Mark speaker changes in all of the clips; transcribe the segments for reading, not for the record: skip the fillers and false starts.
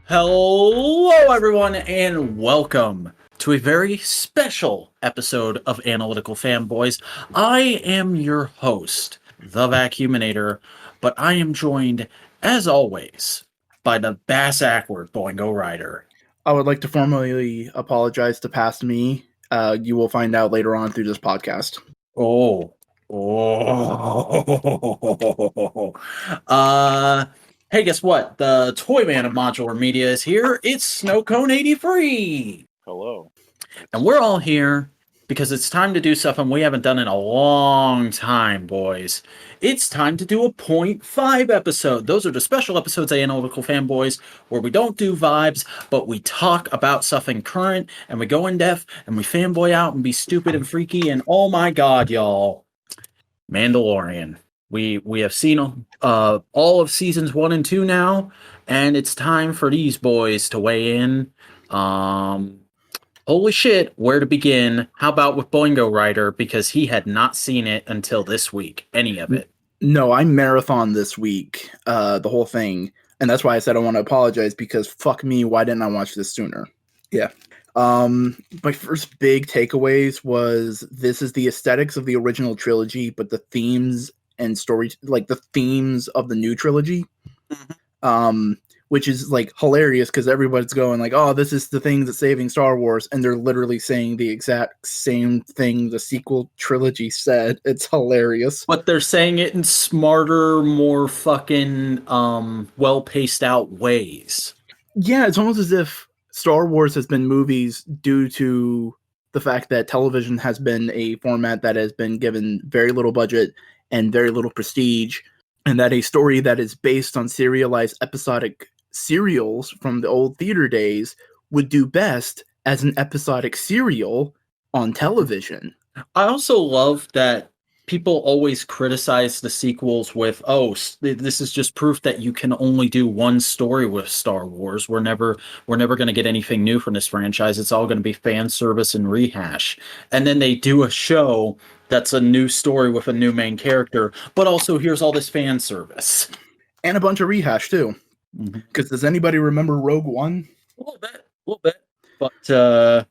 Speaker 1: Hello, everyone, and welcome to a very special episode of Analytical Fanboys. I am your host, the Vacuuminator, but I am joined, as always, by the Bass Ackward Boingo Rider.
Speaker 2: I would like to formally apologize to past me. You will find out later on through this podcast.
Speaker 1: Hey, guess what? The toy man of Modular Media is here. It's Snowcone83.
Speaker 3: Hello.
Speaker 1: And we're all here because it's time to do something we haven't done in a long time, boys. It's time to do a 0.5 episode. Those are the special episodes of Analytical Fanboys where we don't do vibes, but we talk about something current and we go in depth and we fanboy out and be stupid and freaky. And oh my god, y'all, Mandalorian. We have seen all of seasons 1 and 2 now, and it's time for these boys to weigh in. Holy shit, where to begin? How about with Boingo Rider, because he had not seen it until this week, any of it.
Speaker 2: No, I marathon this week, the whole thing, and that's why I said I want to apologize, because fuck me, why didn't I watch this sooner? Yeah. My first big takeaways was this is the aesthetics of the original trilogy, but the themes and story, like the themes of the new trilogy, which is like hilarious because everybody's going like, oh, this is the thing that's saving Star Wars, and they're literally saying the exact same thing the sequel trilogy said. It's hilarious.
Speaker 1: But they're saying it in smarter, more fucking well paced out ways.
Speaker 2: Yeah, it's almost as if Star Wars has been movies due to the fact that television has been a format that has been given very little budget and very little prestige, and that a story that is based on serialized episodic serials from the old theater days would do best as an episodic serial on television.
Speaker 1: I also love that people always criticize the sequels with, oh, this is just proof that you can only do one story with Star Wars. We're never going to get anything new from this franchise. It's all going to be fan service and rehash. And then they do a show that's a new story with a new main character, but also here's all this fan service.
Speaker 2: And a bunch of rehash, too. Because does anybody remember Rogue One?
Speaker 1: A little bit. But,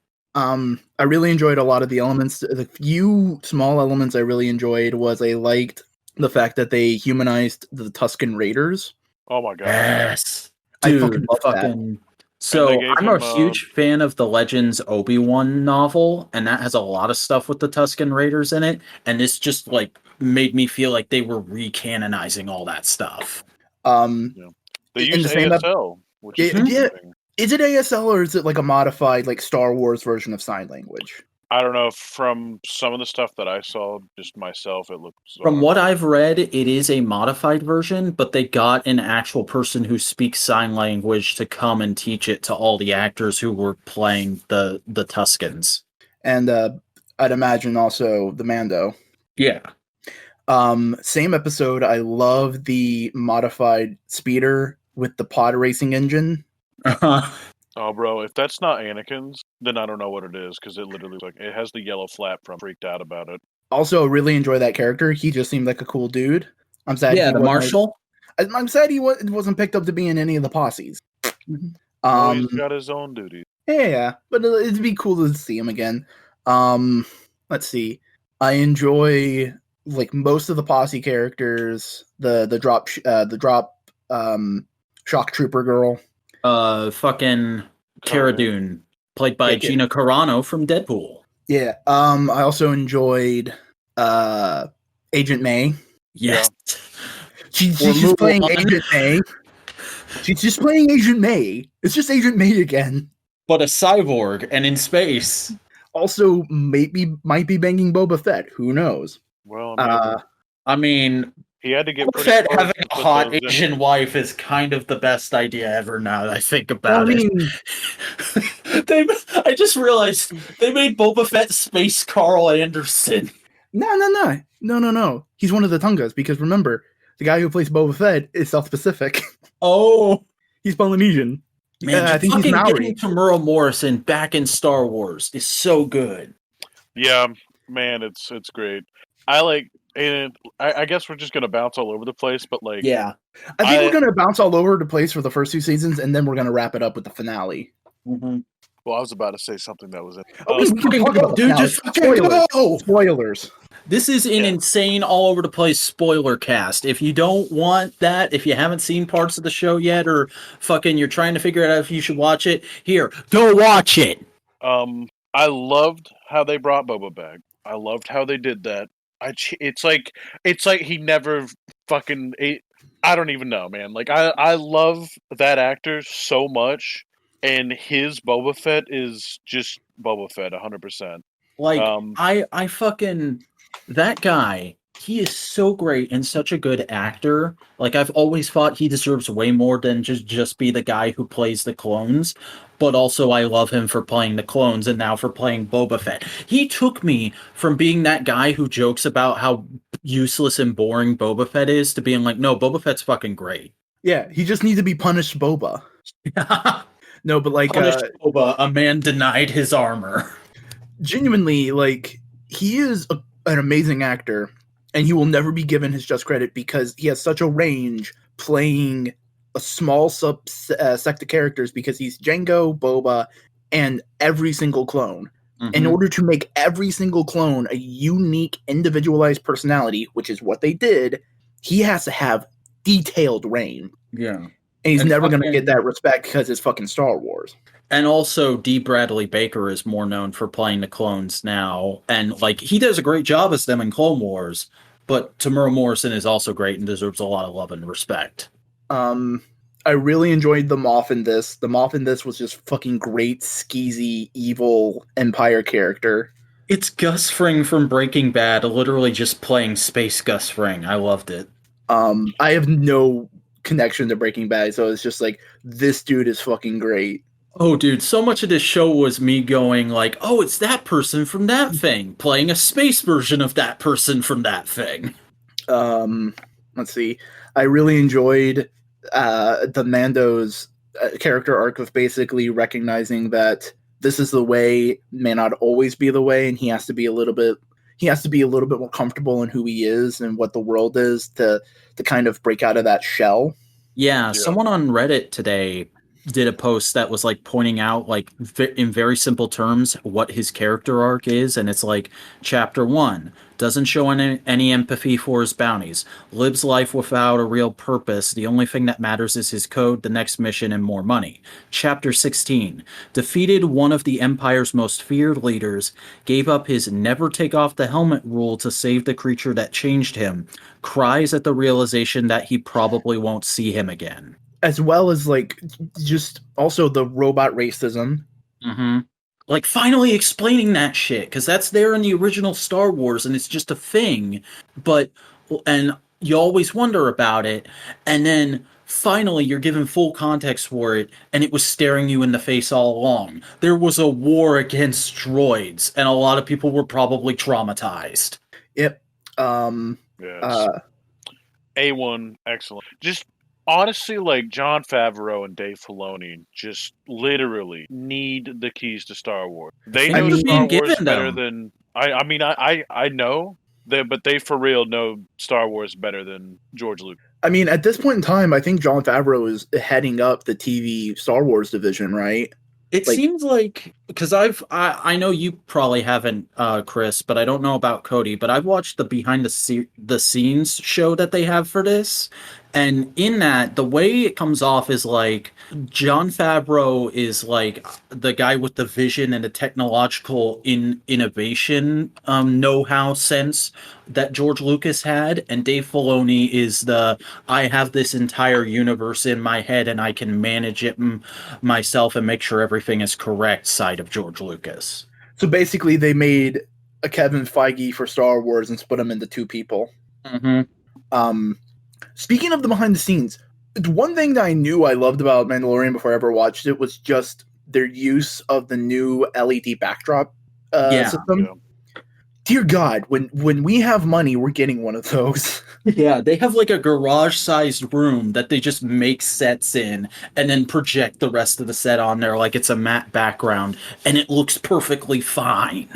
Speaker 2: I really enjoyed a lot of the elements. The few small elements I really enjoyed was I liked the fact that they humanized the Tusken Raiders.
Speaker 3: Oh my god.
Speaker 1: Yes.
Speaker 2: Dude,
Speaker 1: I fucking love that. So I'm a huge fan of the Legends Obi-Wan novel, and that has a lot of stuff with the Tusken Raiders in it, and this just like made me feel like they were recanonizing all that stuff.
Speaker 3: They use ASL, which is interesting.
Speaker 2: Is it ASL or is it like a modified like Star Wars version of sign language?
Speaker 3: I don't know. From some of the stuff that I saw, just myself, it looks.
Speaker 1: From what I've read, it is a modified version, but they got an actual person who speaks sign language to come and teach it to all the actors who were playing the Tuskens.
Speaker 2: And I'd imagine also the Mando.
Speaker 1: Yeah.
Speaker 2: Same episode. I love the modified speeder with the pod racing engine.
Speaker 3: Oh, bro, if that's not Anakin's, then I don't know what it is, because it literally it has the yellow flap from Freaked Out about it.
Speaker 2: Also, really enjoy that character. He just seemed like a cool dude. I'm sad.
Speaker 1: Yeah, the Marshal.
Speaker 2: I'm sad he wasn't picked up to be in any of the posses.
Speaker 3: He's got his own duties.
Speaker 2: Yeah, but it'd be cool to see him again. Let's see. I enjoy like most of the posse characters. The drop shock trooper girl.
Speaker 1: Fucking Cara Dune, played by Gina Carano from Deadpool.
Speaker 2: Yeah. I also enjoyed Agent May.
Speaker 1: Yes.
Speaker 2: She's just playing Agent May. She's just playing Agent May. It's just Agent May again.
Speaker 1: But a cyborg and in space.
Speaker 2: Also, might be banging Boba Fett. Who knows?
Speaker 3: Well,
Speaker 1: I mean,
Speaker 3: he had to get
Speaker 1: Boba Fett having a hot Asian wife is kind of the best idea ever. Now that I think about it, I just realized they made Boba Fett Space Carl Anderson.
Speaker 2: No. He's one of the Tungas because remember, the guy who plays Boba Fett is South Pacific.
Speaker 1: Oh,
Speaker 2: he's Polynesian.
Speaker 1: Man, I think he's Maori. Getting Tamura Morrison back in Star Wars is so good.
Speaker 3: Yeah, man, it's great. I like And I guess we're just gonna bounce all over the place, but like,
Speaker 1: Yeah.
Speaker 2: I think we're gonna bounce all over the place for the first 2 seasons, and then we're gonna wrap it up with the finale.
Speaker 1: Mm-hmm.
Speaker 3: well, I was about to say something that was in.
Speaker 2: Okay, we can
Speaker 1: Fucking
Speaker 2: talk about the
Speaker 1: dude,
Speaker 2: finale.
Speaker 1: just fucking go!
Speaker 2: Spoilers.
Speaker 1: This is an
Speaker 3: Yeah.
Speaker 1: insane, all over the place spoiler cast. If you don't want that, if you haven't seen parts of the show yet, or fucking you're trying to figure out if you should watch it, here, go watch it.
Speaker 3: I loved how they brought Boba back. I loved how they did that. It's like he never fucking. I don't even know, man. Like I love that actor so much, and his Boba Fett is just Boba Fett, 100%.
Speaker 1: Like, I fucking, that guy, he is so great and such a good actor. Like, I've always thought he deserves way more than just be the guy who plays the clones. But also, I love him for playing the clones and now for playing Boba Fett. He took me from being that guy who jokes about how useless and boring Boba Fett is to being like, no, Boba Fett's fucking great.
Speaker 2: Yeah, he just needs to be punished, Boba. No, but like,
Speaker 1: Punished Boba, a man denied his armor.
Speaker 2: Genuinely, like, he is an amazing actor, and he will never be given his just credit because he has such a range playing a small sect of characters, because he's Jango, Boba, and every single clone.
Speaker 1: Mm-hmm.
Speaker 2: In order to make every single clone a unique, individualized personality, which is what they did, he has to have detailed range.
Speaker 1: Yeah.
Speaker 2: And he's
Speaker 1: And
Speaker 2: never going to
Speaker 1: fucking-
Speaker 2: get that respect because it's fucking Star Wars.
Speaker 1: And also, D. Bradley Baker is more known for playing the clones now. And, like, he does a great job as them in Clone Wars. But Tamura Morrison is also great and deserves a lot of love and respect.
Speaker 2: I really enjoyed the Moff in this. The Moff in this was just fucking great, skeezy, evil Empire character.
Speaker 1: It's Gus Fring from Breaking Bad, literally just playing Space Gus Fring. I loved it.
Speaker 2: I have no connection to Breaking Bad, so it's just like, this dude is fucking great.
Speaker 1: Oh, dude, so much of this show was me going like, oh, it's that person from that thing, playing a space version of that person from that thing.
Speaker 2: Let's see. I really enjoyed the Mando's character arc of basically recognizing that this is the way, may not always be the way, and he has to be a little bit more comfortable in who he is and what the world is to kind of break out of that shell.
Speaker 1: Yeah, someone on Reddit today did a post that was like pointing out, like, in very simple terms, what his character arc is, and it's like, chapter 1 doesn't show any empathy for his bounties, lives life without a real purpose, the only thing that matters is his code, the next mission, and more money. Chapter 16 defeated one of the Empire's most feared leaders, gave up his never take off the helmet rule to save the creature that changed him, cries at the realization that he probably won't see him again.
Speaker 2: As well as, like, just also the robot racism.
Speaker 1: Mm-hmm. Like, finally explaining that shit, because that's there in the original Star Wars, and it's just a thing. And you always wonder about it, and then finally you're given full context for it, and it was staring you in the face all along. There was a war against droids, and a lot of people were probably traumatized.
Speaker 2: Yep.
Speaker 3: Yes. A1, excellent. Just honestly, like, Jon Favreau and Dave Filoni just literally need the keys to Star Wars. They know Star Wars better than I know that, but they for real know Star Wars better than George Lucas.
Speaker 2: I mean, at this point in time, I think Jon Favreau is heading up the TV Star Wars division, right?
Speaker 1: It seems like, because I know you probably haven't, Chris, but I don't know about Cody, but I've watched the behind the scenes show that they have for this, and in that, the way it comes off is like Jon Favreau is like the guy with the vision and the technological innovation know-how sense that George Lucas had, and Dave Filoni is I have this entire universe in my head and I can manage it myself and make sure everything is correct side of George Lucas.
Speaker 2: So basically they made a Kevin Feige for Star Wars and split them into two people.
Speaker 1: Mm-hmm.
Speaker 2: Speaking of the behind the scenes, one thing that I knew I loved about Mandalorian before I ever watched it was just their use of the new LED backdrop system. Yeah. Dear God, when we have money, we're getting one of those.
Speaker 1: Yeah, they have like a garage-sized room that they just make sets in and then project the rest of the set on there like it's a matte background, and it looks perfectly fine.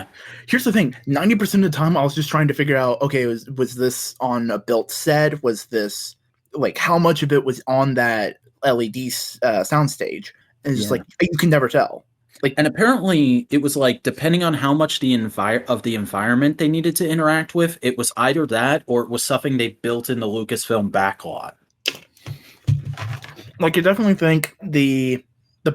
Speaker 2: Here's the thing: 90% of the time, I was just trying to figure out, okay, was this on a built set? Was this like how much of it was on that LED soundstage? And it's just like you can never tell. Like,
Speaker 1: and apparently it was like depending on how much the environment they needed to interact with, it was either that or it was something they built in the Lucasfilm backlot.
Speaker 2: Like, I definitely think the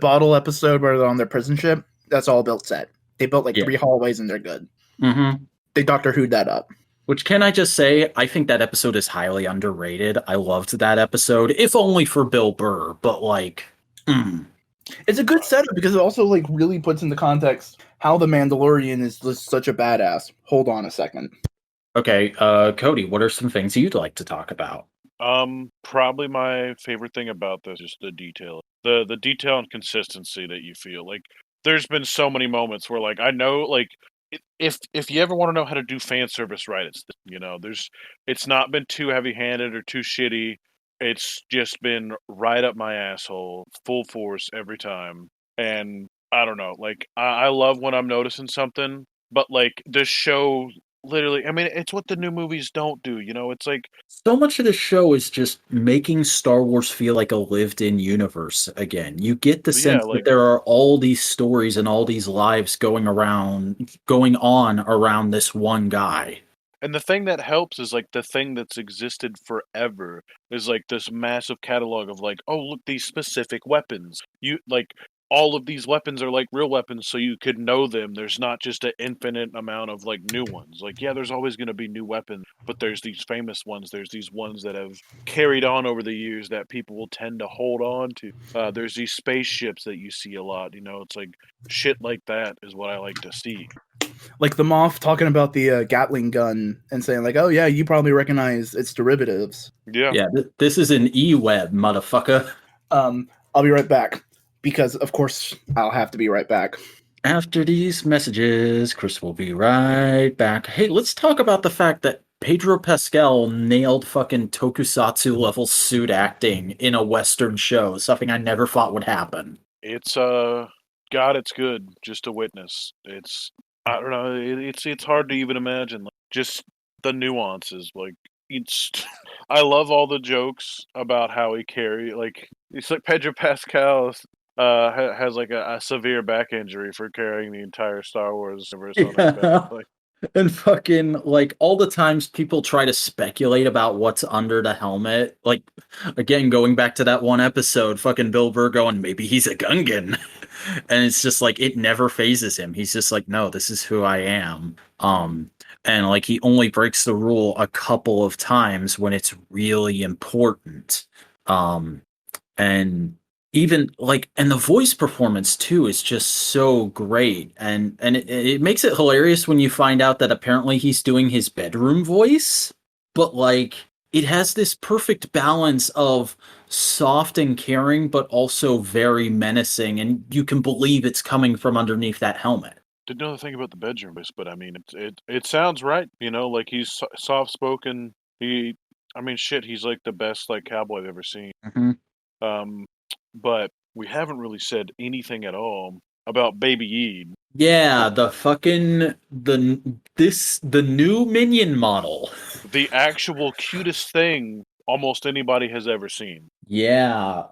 Speaker 2: bottle episode where they're on their prison ship, that's all built set. They built like 3 hallways and they're good.
Speaker 1: Mm-hmm.
Speaker 2: They Doctor Who'd that up.
Speaker 1: Which, can I just say, I think that episode is highly underrated. I loved that episode, if only for Bill Burr, but like...
Speaker 2: It's a good setup because it also like really puts into context how the Mandalorian is just such a badass. Hold on a second.
Speaker 1: Okay, Cody, what are some things you'd like to talk about?
Speaker 3: Probably my favorite thing about this is the detail. The detail and consistency that you feel. Like, there's been so many moments where, like, I know, like, if you ever want to know how to do fan service right, it's not been too heavy-handed or too shitty. It's just been right up my asshole, full force every time. And I don't know, like, I love when I'm noticing something, but like this show literally, I mean, it's what the new movies don't do, it's like
Speaker 1: so much of the show is just making Star Wars feel like a lived-in universe again. You get the sense that there are all these stories and all these lives going on around this one guy.
Speaker 3: And the thing that helps is, like, the thing that's existed forever is, like, this massive catalog of, like, oh, look, these specific weapons. All of these weapons are, like, real weapons, so you could know them. There's not just an infinite amount of, like, new ones. Like, yeah, there's always going to be new weapons, but there's these famous ones. There's these ones that have carried on over the years that people will tend to hold on to. There's these spaceships that you see a lot. It's like shit like that is what I like to see.
Speaker 2: Like the Moff talking about the Gatling gun and saying like, oh yeah, you probably recognize its derivatives.
Speaker 3: Yeah.
Speaker 1: This is an E-web, motherfucker.
Speaker 2: I'll be right back because of course I'll have to be right back.
Speaker 1: After these messages, Chris will be right back. Hey, let's talk about the fact that Pedro Pascal nailed fucking tokusatsu level suit acting in a Western show, something I never thought would happen.
Speaker 3: It's God, it's good just to witness. I don't know. It's hard to even imagine, like, just the nuances. Like, I love all the jokes about how he it's like Pedro Pascal has like a severe back injury for carrying the entire Star Wars universe on his back. Like,
Speaker 1: and fucking, like, all the times people try to speculate about what's under the helmet, like, again, going back to that one episode, fucking Bill Burr going, maybe he's a Gungan. And it's just like, it never phases him. He's just like, no, this is who I am. And like, he only breaks the rule a couple of times when it's really important. And even like, and the voice performance too is just so great, and it makes it hilarious when you find out that apparently he's doing his bedroom voice, but like, it has this perfect balance of soft and caring, but also very menacing, and you can believe it's coming from underneath that helmet.
Speaker 3: Didn't know the thing about the bedroom voice, but I mean, it sounds right. Like, he's soft spoken. He's like the best like cowboy I've ever seen.
Speaker 1: Mm-hmm.
Speaker 3: But we haven't really said anything at all about Baby Yeed.
Speaker 1: Yeah, the new Minion model.
Speaker 3: The actual cutest thing almost anybody has ever seen.
Speaker 1: Yeah.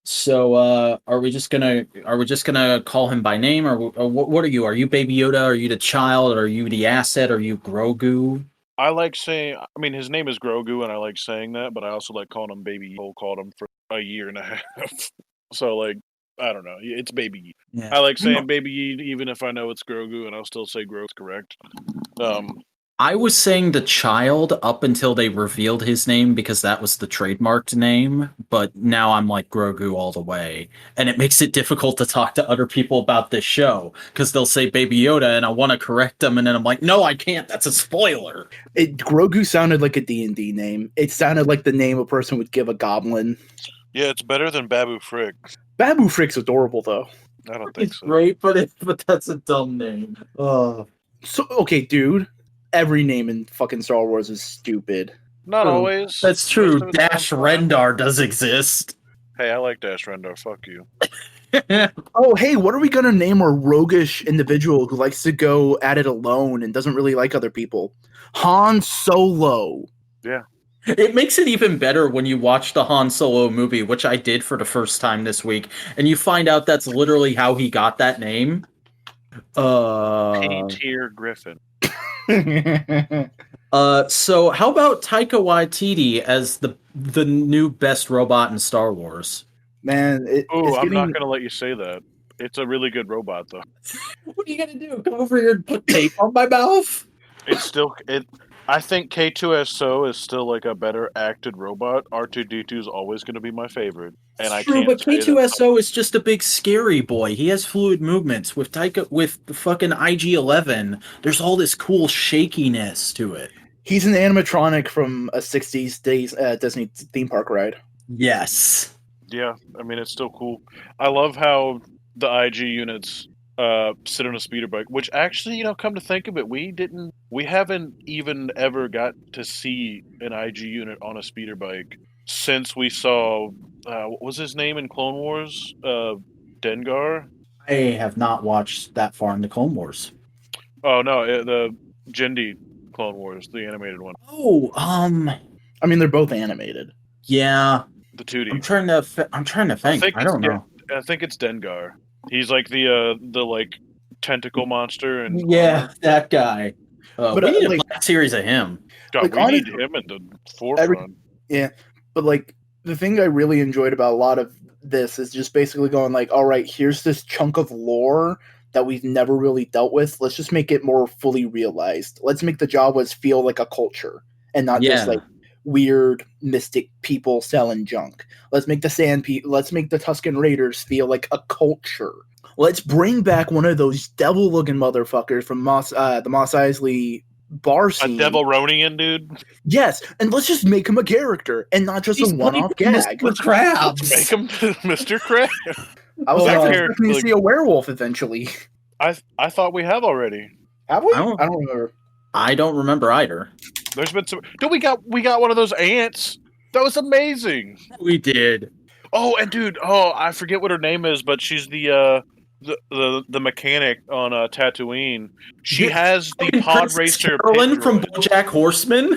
Speaker 1: So are we just gonna call him by name, or what are you? Are you Baby Yoda? Are you the child? Are you the asset? Are you Grogu?
Speaker 3: I like saying, I mean, his name is Grogu, and I like saying that, but I also like calling him Baby Yoda. Called him for a year and a half. So, like, I don't know. It's Baby Yeet.
Speaker 1: Yeah.
Speaker 3: I like saying Baby Yeet, even if I know it's Grogu, and I'll still say Grogu's correct.
Speaker 1: I was saying the child up until they revealed his name because that was the trademarked name, but now I'm like Grogu all the way. And it makes it difficult to talk to other people about this show because they'll say Baby Yoda and I want to correct them, and then I'm like, no, I can't. That's a spoiler.
Speaker 2: Grogu sounded like a D&D name. It sounded like the name a person would give a goblin.
Speaker 3: Yeah, it's better than Babu Frick.
Speaker 2: Babu Frick's adorable, though.
Speaker 3: I don't think
Speaker 1: it's
Speaker 3: so.
Speaker 1: Great, but that's a dumb name.
Speaker 2: So okay, dude. Every name in fucking Star Wars is stupid.
Speaker 3: Not always.
Speaker 1: That's true.
Speaker 3: Most of the time,
Speaker 1: Dash
Speaker 3: fine.
Speaker 1: Rendar does exist.
Speaker 3: Hey, I like Dash Rendar. Fuck you.
Speaker 2: Oh, hey, what are we gonna name our roguish individual who likes to go at it alone and doesn't really like other people? Han Solo.
Speaker 3: Yeah.
Speaker 1: It makes it even better when you watch the Han Solo movie, which I did for the first time this week, and you find out that's literally how he got that name.
Speaker 3: P-tier Griffin.
Speaker 1: So how about Taika Waititi as the new best robot in Star Wars?
Speaker 2: Man,
Speaker 3: I'm not gonna let you say that. It's a really good robot, though.
Speaker 1: What are you gonna do? Come over here and put tape on my mouth?
Speaker 3: I think K2SO is still like a better acted robot. R2D2 is always going to be my favorite, and
Speaker 1: It's true, but K2SO is just a big scary boy. He has fluid movements. With fucking IG-11, there's all this cool shakiness to it.
Speaker 2: He's an animatronic from a 60s Disney theme park ride.
Speaker 1: Yes.
Speaker 3: Yeah, I mean, it's still cool. I love how the IG units sit on a speeder bike, which actually, come to think of it, we haven't even ever got to see an IG unit on a speeder bike since we saw, what was his name in Clone Wars? Dengar?
Speaker 1: I have not watched that far into Clone Wars.
Speaker 3: Oh, no, the Jindy Clone Wars, the animated one.
Speaker 1: Oh,
Speaker 2: I mean, they're both animated.
Speaker 1: Yeah.
Speaker 3: The 2D.
Speaker 1: I'm trying to think. I don't know.
Speaker 3: I think it's Dengar. He's like the like tentacle monster, and
Speaker 1: that guy.
Speaker 2: But
Speaker 1: we need a black series of him.
Speaker 3: God, we need him in the forefront.
Speaker 2: But like the thing I really enjoyed about a lot of this is just basically going like, all right, here's this chunk of lore that we've never really dealt with. Let's just make it more fully realized. Let's make the Jawas feel like a culture and not just like weird mystic people selling junk. Let's make let's make the Tusken Raiders feel like a culture. Let's bring back one of those devil-looking motherfuckers from the Mos Eisley bar scene.
Speaker 3: A Devilronian dude?
Speaker 2: Yes, and let's just make him a character and not just a one-off gag.
Speaker 3: Mr. Krabs. Let's make him Mr. Krabs.
Speaker 2: I was expecting to see a werewolf eventually.
Speaker 3: I thought we have already.
Speaker 2: Have we? I don't remember.
Speaker 1: I don't remember either.
Speaker 3: There's been some. Dude, we got one of those ants. That was amazing.
Speaker 1: We did.
Speaker 3: Oh, and dude, I forget what her name is, but she's the mechanic on Tatooine. She has the pod racer.
Speaker 1: Carolyn from BoJack Horseman.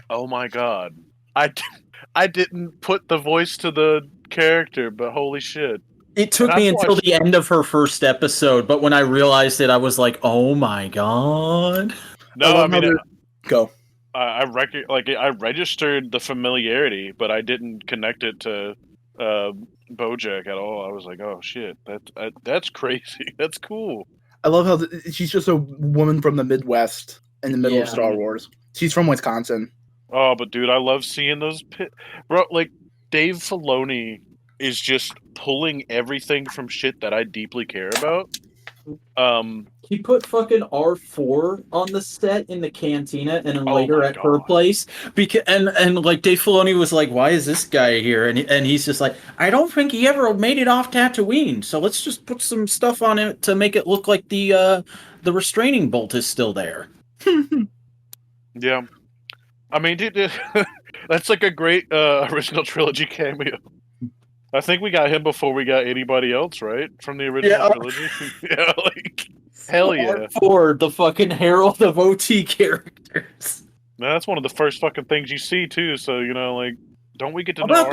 Speaker 3: Oh my god, I didn't put the voice to the character, but holy shit.
Speaker 1: It took me until the end of her first episode, but when I realized it, I was like, "Oh my god!"
Speaker 3: No, I mean,
Speaker 2: go.
Speaker 3: I registered the familiarity, but I didn't connect it to BoJack at all. I was like, "Oh shit, that's crazy. That's cool."
Speaker 2: I love how she's just a woman from the Midwest in the middle of Star Wars. She's from Wisconsin.
Speaker 3: Oh, but dude, I love seeing those bro. Like Dave Filoni is just pulling everything from shit that I deeply care about.
Speaker 1: He put fucking R4 on the set in the cantina and then later at her place. And like Dave Filoni was like, "Why is this guy here?" And he's just like, "I don't think he ever made it off Tatooine, so let's just put some stuff on it to make it look like the restraining bolt is still there."
Speaker 3: Yeah, I mean, dude, that's like a great original trilogy cameo. I think we got him before we got anybody else, right? From the original trilogy. Yeah, like hell yeah.
Speaker 1: For the fucking Herald of OT characters.
Speaker 3: Man, that's one of the first fucking things you see too. So like, don't we get to
Speaker 1: How about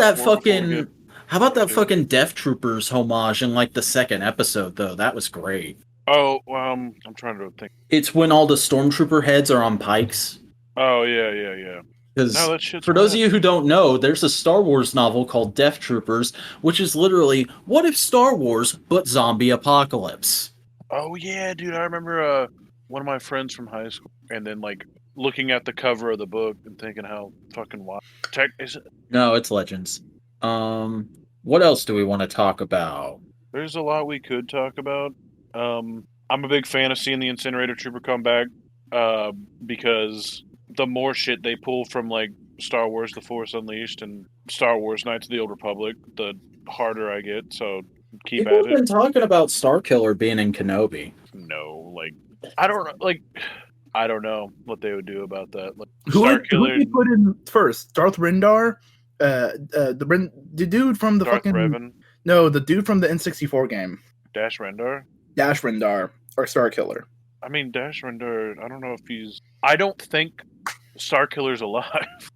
Speaker 1: that fucking Death Troopers homage in like the second episode though? That was great.
Speaker 3: Oh, I'm trying to think.
Speaker 1: It's when all the stormtrooper heads are on pikes.
Speaker 3: Oh yeah.
Speaker 1: Because for those of you who don't know, there's a Star Wars novel called Death Troopers, which is literally what if Star Wars but zombie apocalypse.
Speaker 3: Oh yeah, dude! I remember one of my friends from high school, and then like looking at the cover of the book and thinking how fucking wild. Is it?
Speaker 1: No, it's Legends. What else do we want to talk about?
Speaker 3: There's a lot we could talk about. I'm a big fan of seeing the Incinerator Trooper come back because the more shit they pull from like Star Wars The Force Unleashed and Star Wars Knights of the Old Republic, the harder I get. So keep
Speaker 1: People
Speaker 3: at
Speaker 1: have been
Speaker 3: it.
Speaker 1: talking about Starkiller being in Kenobi.
Speaker 3: No, like I don't know. Like, I don't know what they would do about that. Like,
Speaker 2: Who would they put in first? Darth Rendar, the dude from the
Speaker 3: Darth
Speaker 2: fucking
Speaker 3: Revan,
Speaker 2: the dude from the N64 game,
Speaker 3: Dash Rendar.
Speaker 2: Dash Rendar or Starkiller.
Speaker 3: I mean, Dash Rendar. I don't know if he's. I don't think Starkiller's alive.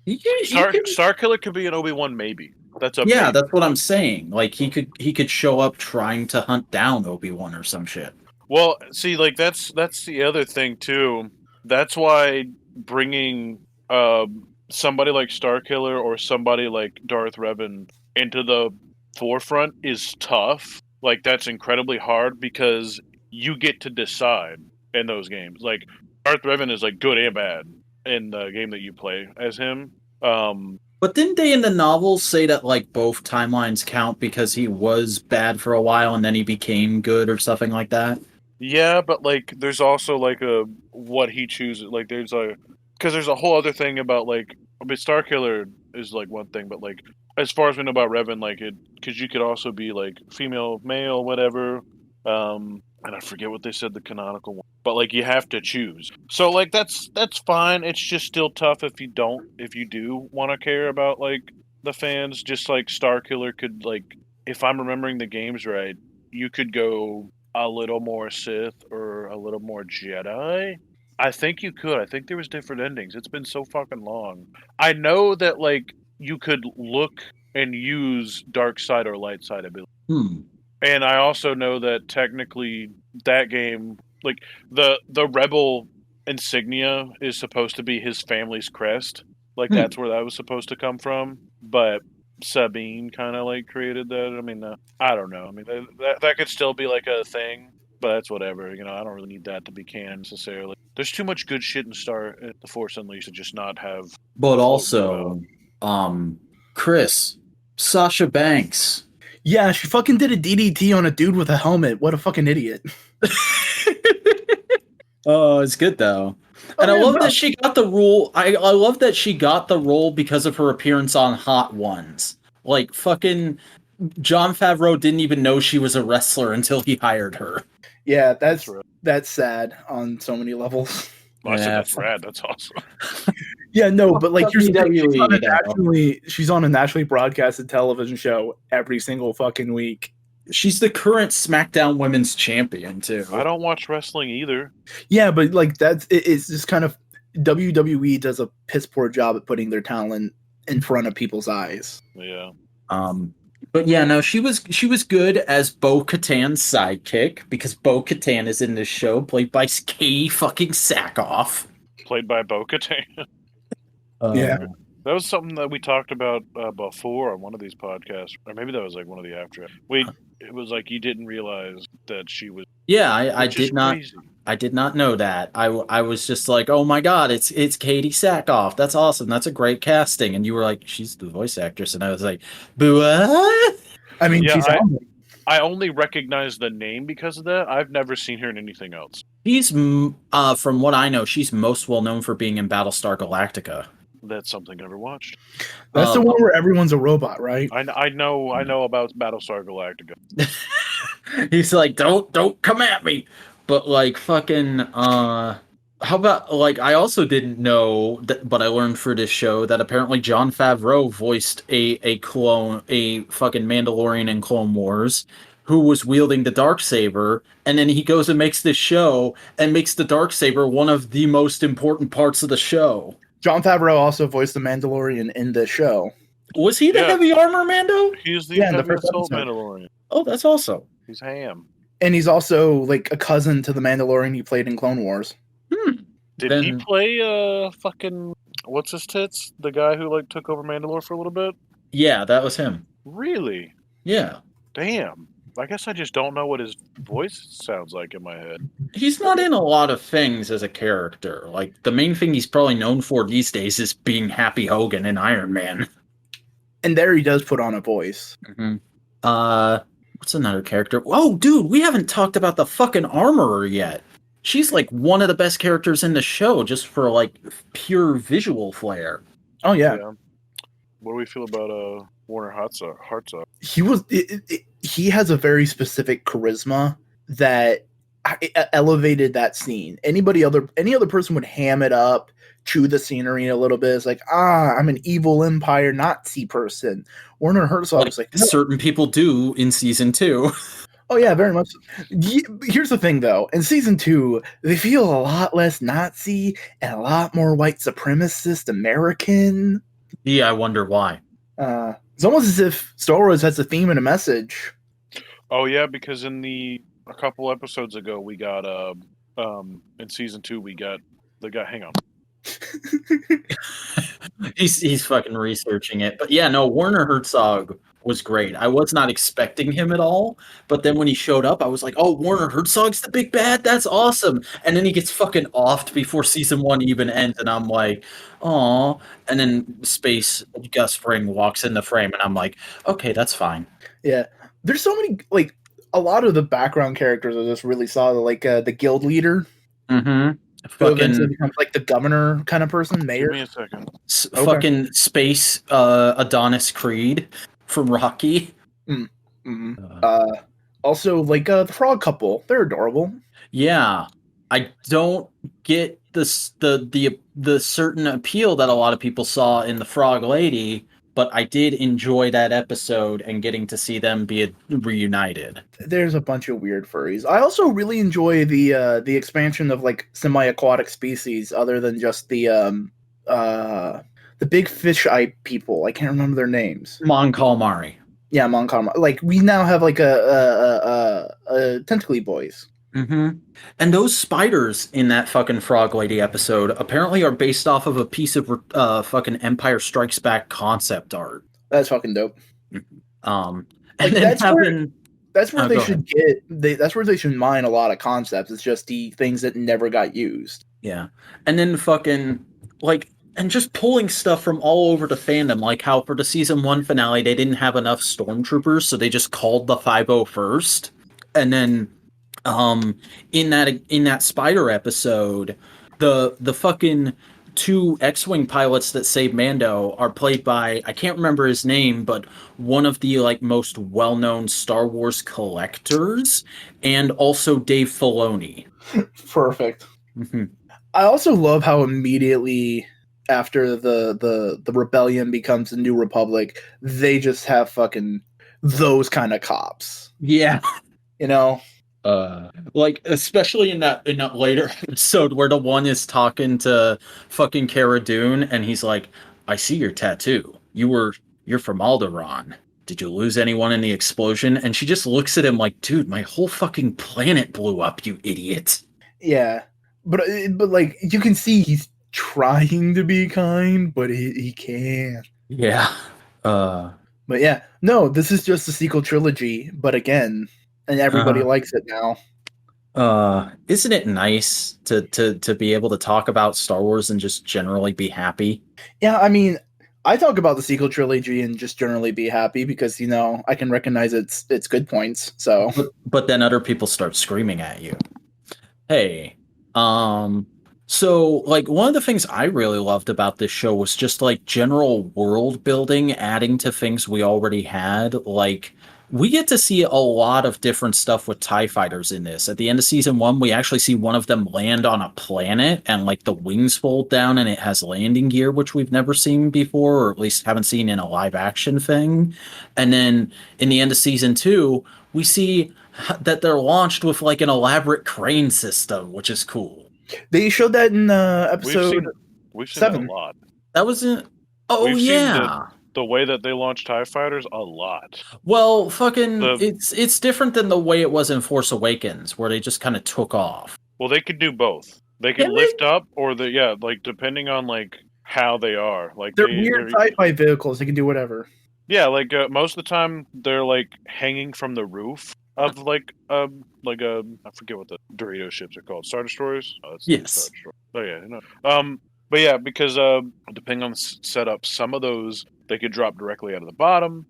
Speaker 3: Starkiller could be an Obi-Wan, maybe. That's a maybe.
Speaker 1: That's what I'm saying. Like he could show up trying to hunt down Obi-Wan or some shit.
Speaker 3: Well, see, like that's the other thing too. That's why bringing somebody like Starkiller or somebody like Darth Revan into the forefront is tough. Like that's incredibly hard because you get to decide in those games. Like Darth Revan is like good and bad in the game that you play as him.
Speaker 1: But didn't they in the novels say that like both timelines count because he was bad for a while and then he became good or something like that?
Speaker 3: Yeah, but like there's also like a what he chooses. Like there's a whole other thing about like Starkiller is like one thing, but like as far as we know about Revan, like because you could also be like female, male, whatever. And I forget what they said the canonical one, but like you have to choose. So like that's fine. It's just still tough if you do want to care about like the fans. Just like Starkiller could like, if I'm remembering the games right, you could go a little more Sith or a little more Jedi. I think you could. I think there was different endings. It's been so fucking long. I know that like you could look and use dark side or light side ability. And I also know that technically that game, like the rebel insignia is supposed to be his family's crest. Like that's where that was supposed to come from. But Sabine kind of like created that. I mean, I don't know. I mean, that could still be like a thing, but that's whatever. You know, I don't really need that to be canon necessarily. There's too much good shit in The Force Unleashed to just not have.
Speaker 1: But also, Chris, Sasha Banks.
Speaker 2: Yeah, she fucking did a DDT on a dude with a helmet. What a fucking idiot.
Speaker 1: Oh, it's good though. And I love that she got the role. I love that she got the role because of her appearance on Hot Ones. Like fucking Jon Favreau didn't even know she was a wrestler until he hired her.
Speaker 2: Yeah, that's sad on so many levels.
Speaker 3: Well, I said that's rad. That's awesome.
Speaker 2: Yeah, no, but like she's on a nationally broadcasted television show every single fucking week.
Speaker 1: She's the current SmackDown Women's Champion too.
Speaker 3: I don't watch wrestling either.
Speaker 2: Yeah, but like it's just kind of WWE does a piss poor job at putting their talent in front of people's eyes.
Speaker 3: Yeah.
Speaker 1: But yeah, no, she was good as Bo-Katan's sidekick because Bo-Katan is in this show, played by Katie fucking Sackhoff.
Speaker 3: Played by Bo-Katan.
Speaker 2: Yeah.
Speaker 3: That was something that we talked about before on one of these podcasts, or maybe that was like one of the after. It was like you didn't realize that she was.
Speaker 1: Yeah, I did not.
Speaker 3: Crazy.
Speaker 1: I did not know that. I was just like, oh my god, it's Katie Sackhoff. That's awesome. That's a great casting. And you were like, she's the voice actress, and I was like, what?
Speaker 2: I mean,
Speaker 3: yeah,
Speaker 2: she's.
Speaker 3: I only recognize the name because of that. I've never seen her in anything else.
Speaker 1: She's from what I know, she's most well known for being in Battlestar Galactica.
Speaker 3: That's something I never watched.
Speaker 2: That's the one where everyone's a robot, right?
Speaker 3: I know about Battlestar Galactica.
Speaker 1: He's like, don't come at me. But like fucking how about like I also didn't know that, but I learned for this show that apparently Jon Favreau voiced a fucking Mandalorian in Clone Wars who was wielding the Darksaber, and then he goes and makes this show and makes the Darksaber one of the most important parts of the show.
Speaker 2: Jon Favreau also voiced the Mandalorian in the show.
Speaker 1: Was he the heavy armor Mando?
Speaker 3: He's the heavy assault Mandalorian.
Speaker 1: Oh, that's awesome.
Speaker 3: He's ham.
Speaker 2: And he's also like a cousin to the Mandalorian he played in Clone Wars.
Speaker 3: Did he play fucking what's his tits? The guy who like took over Mandalore for a little bit?
Speaker 1: Yeah, that was him.
Speaker 3: Really?
Speaker 1: Yeah.
Speaker 3: Damn. I guess I just don't know what his voice sounds like in my head.
Speaker 1: He's not in a lot of things as a character. Like, the main thing he's probably known for these days is being Happy Hogan in Iron Man.
Speaker 2: And there he does put on a voice.
Speaker 1: Mm-hmm. What's another character? Oh, dude, we haven't talked about the fucking Armorer yet. She's, like, one of the best characters in the show, just for, like, pure visual flair.
Speaker 2: Oh, yeah.
Speaker 3: What do we feel about Werner Herzog?
Speaker 2: He has a very specific charisma that elevated that scene. Any other person would ham it up, chew the scenery a little bit. It's like, I'm an evil empire Nazi person. Werner Herzog was like, no.
Speaker 1: Certain people do in season 2.
Speaker 2: Oh yeah, very much. Here's the thing, though. In season 2, they feel a lot less Nazi and a lot more white supremacist American.
Speaker 1: Yeah, I wonder why.
Speaker 2: It's almost as if Star Wars has a theme and a message.
Speaker 3: Oh yeah, because a couple episodes ago we got in season 2 we got the guy. Hang on.
Speaker 1: He's fucking researching it. But yeah, no, Werner Herzog was great. I was not expecting him at all, but then when he showed up, I was like, oh, Werner Herzog's the big bad? That's awesome. And then he gets fucking offed before season 1 even ends, and I'm like, aw. And then Space Gus Fring walks in the frame, and I'm like, okay, that's fine.
Speaker 2: Yeah. There's so many, like, a lot of the background characters are just really solid, like the guild leader.
Speaker 1: Mm-hmm.
Speaker 2: Who eventually becomes like the governor kind of person, mayor.
Speaker 3: Give me a second.
Speaker 2: Okay.
Speaker 1: Fucking Space Adonis Creed from Rocky.
Speaker 2: Mm-hmm. Also, like the frog couple, they're adorable.
Speaker 1: Yeah, I don't get the certain appeal that a lot of people saw in the Frog Lady, but I did enjoy that episode and getting to see them be reunited. There's
Speaker 2: a bunch of weird furries. I also really enjoy the expansion of like semi-aquatic species other than just the big fish eye people. I can't remember their names.
Speaker 1: Mon Calamari.
Speaker 2: Yeah, Mon Calamari. Like we now have like a tentacly boys.
Speaker 1: Mm-hmm. And those spiders in that fucking Frog Lady episode apparently are based off of a piece of fucking Empire Strikes Back concept art.
Speaker 2: That's fucking dope.
Speaker 1: And
Speaker 2: like,
Speaker 1: then
Speaker 2: that's where they should that's where they should mine a lot of concepts. It's just the things that never got used.
Speaker 1: Yeah. And then fucking like and just pulling stuff from all over the fandom, like how for the season 1 finale they didn't have enough stormtroopers, so they just called the 501st. And then in that spider episode, the fucking 2 X-Wing pilots that save Mando are played by, I can't remember his name, but one of the like most well-known Star Wars collectors, and also Dave Filoni.
Speaker 2: Perfect.
Speaker 1: Mm-hmm.
Speaker 2: I also love how immediately after the rebellion becomes the New Republic, they just have fucking those kind of cops.
Speaker 1: Yeah.
Speaker 2: You know?
Speaker 1: Like especially in that later episode where the one is talking to fucking Cara Dune and he's like, I see your tattoo. You're from Alderaan. Did you lose anyone in the explosion? And she just looks at him like, dude, my whole fucking planet blew up, you idiot.
Speaker 2: Yeah. But like you can see he's trying to be kind, but he can't.
Speaker 1: Yeah.
Speaker 2: But yeah, no, this is just a sequel trilogy, but again, and everybody likes it now.
Speaker 1: Isn't it nice to be able to talk about Star Wars and just generally be happy?
Speaker 2: Yeah, I mean, I talk about the sequel trilogy and just generally be happy because, you know, I can recognize its good points. So,
Speaker 1: but then other people start screaming at you. Hey, so like one of the things I really loved about this show was just like general world building, adding to things we already had. Like we get to see a lot of different stuff with TIE fighters in this. At the end of season 1, we actually see one of them land on a planet and like the wings fold down and it has landing gear, which we've never seen before, or at least haven't seen in a live action thing. And then in the end of season 2, we see that they're launched with like an elaborate crane system, which is cool.
Speaker 2: They showed that in episode
Speaker 3: we've seen
Speaker 2: 7.
Speaker 3: That a lot.
Speaker 1: That was in... Oh, we've yeah.
Speaker 3: The way that they launch TIE fighters, a lot.
Speaker 1: Well, fucking, it's different than the way it was in Force Awakens, where they just kind of took off.
Speaker 3: Well, they could do both. They can lift up, or like depending on like how they are. Like
Speaker 2: they're weird sci-fi vehicles. They can do whatever.
Speaker 3: Yeah, like most of the time they're like hanging from the roof of like a I forget what the Dorito ships are called. Star Destroyers. Oh,
Speaker 1: yes.
Speaker 3: Star Destroyer. Oh yeah, no. But yeah, because depending on the setup, some of those they could drop directly out of the bottom.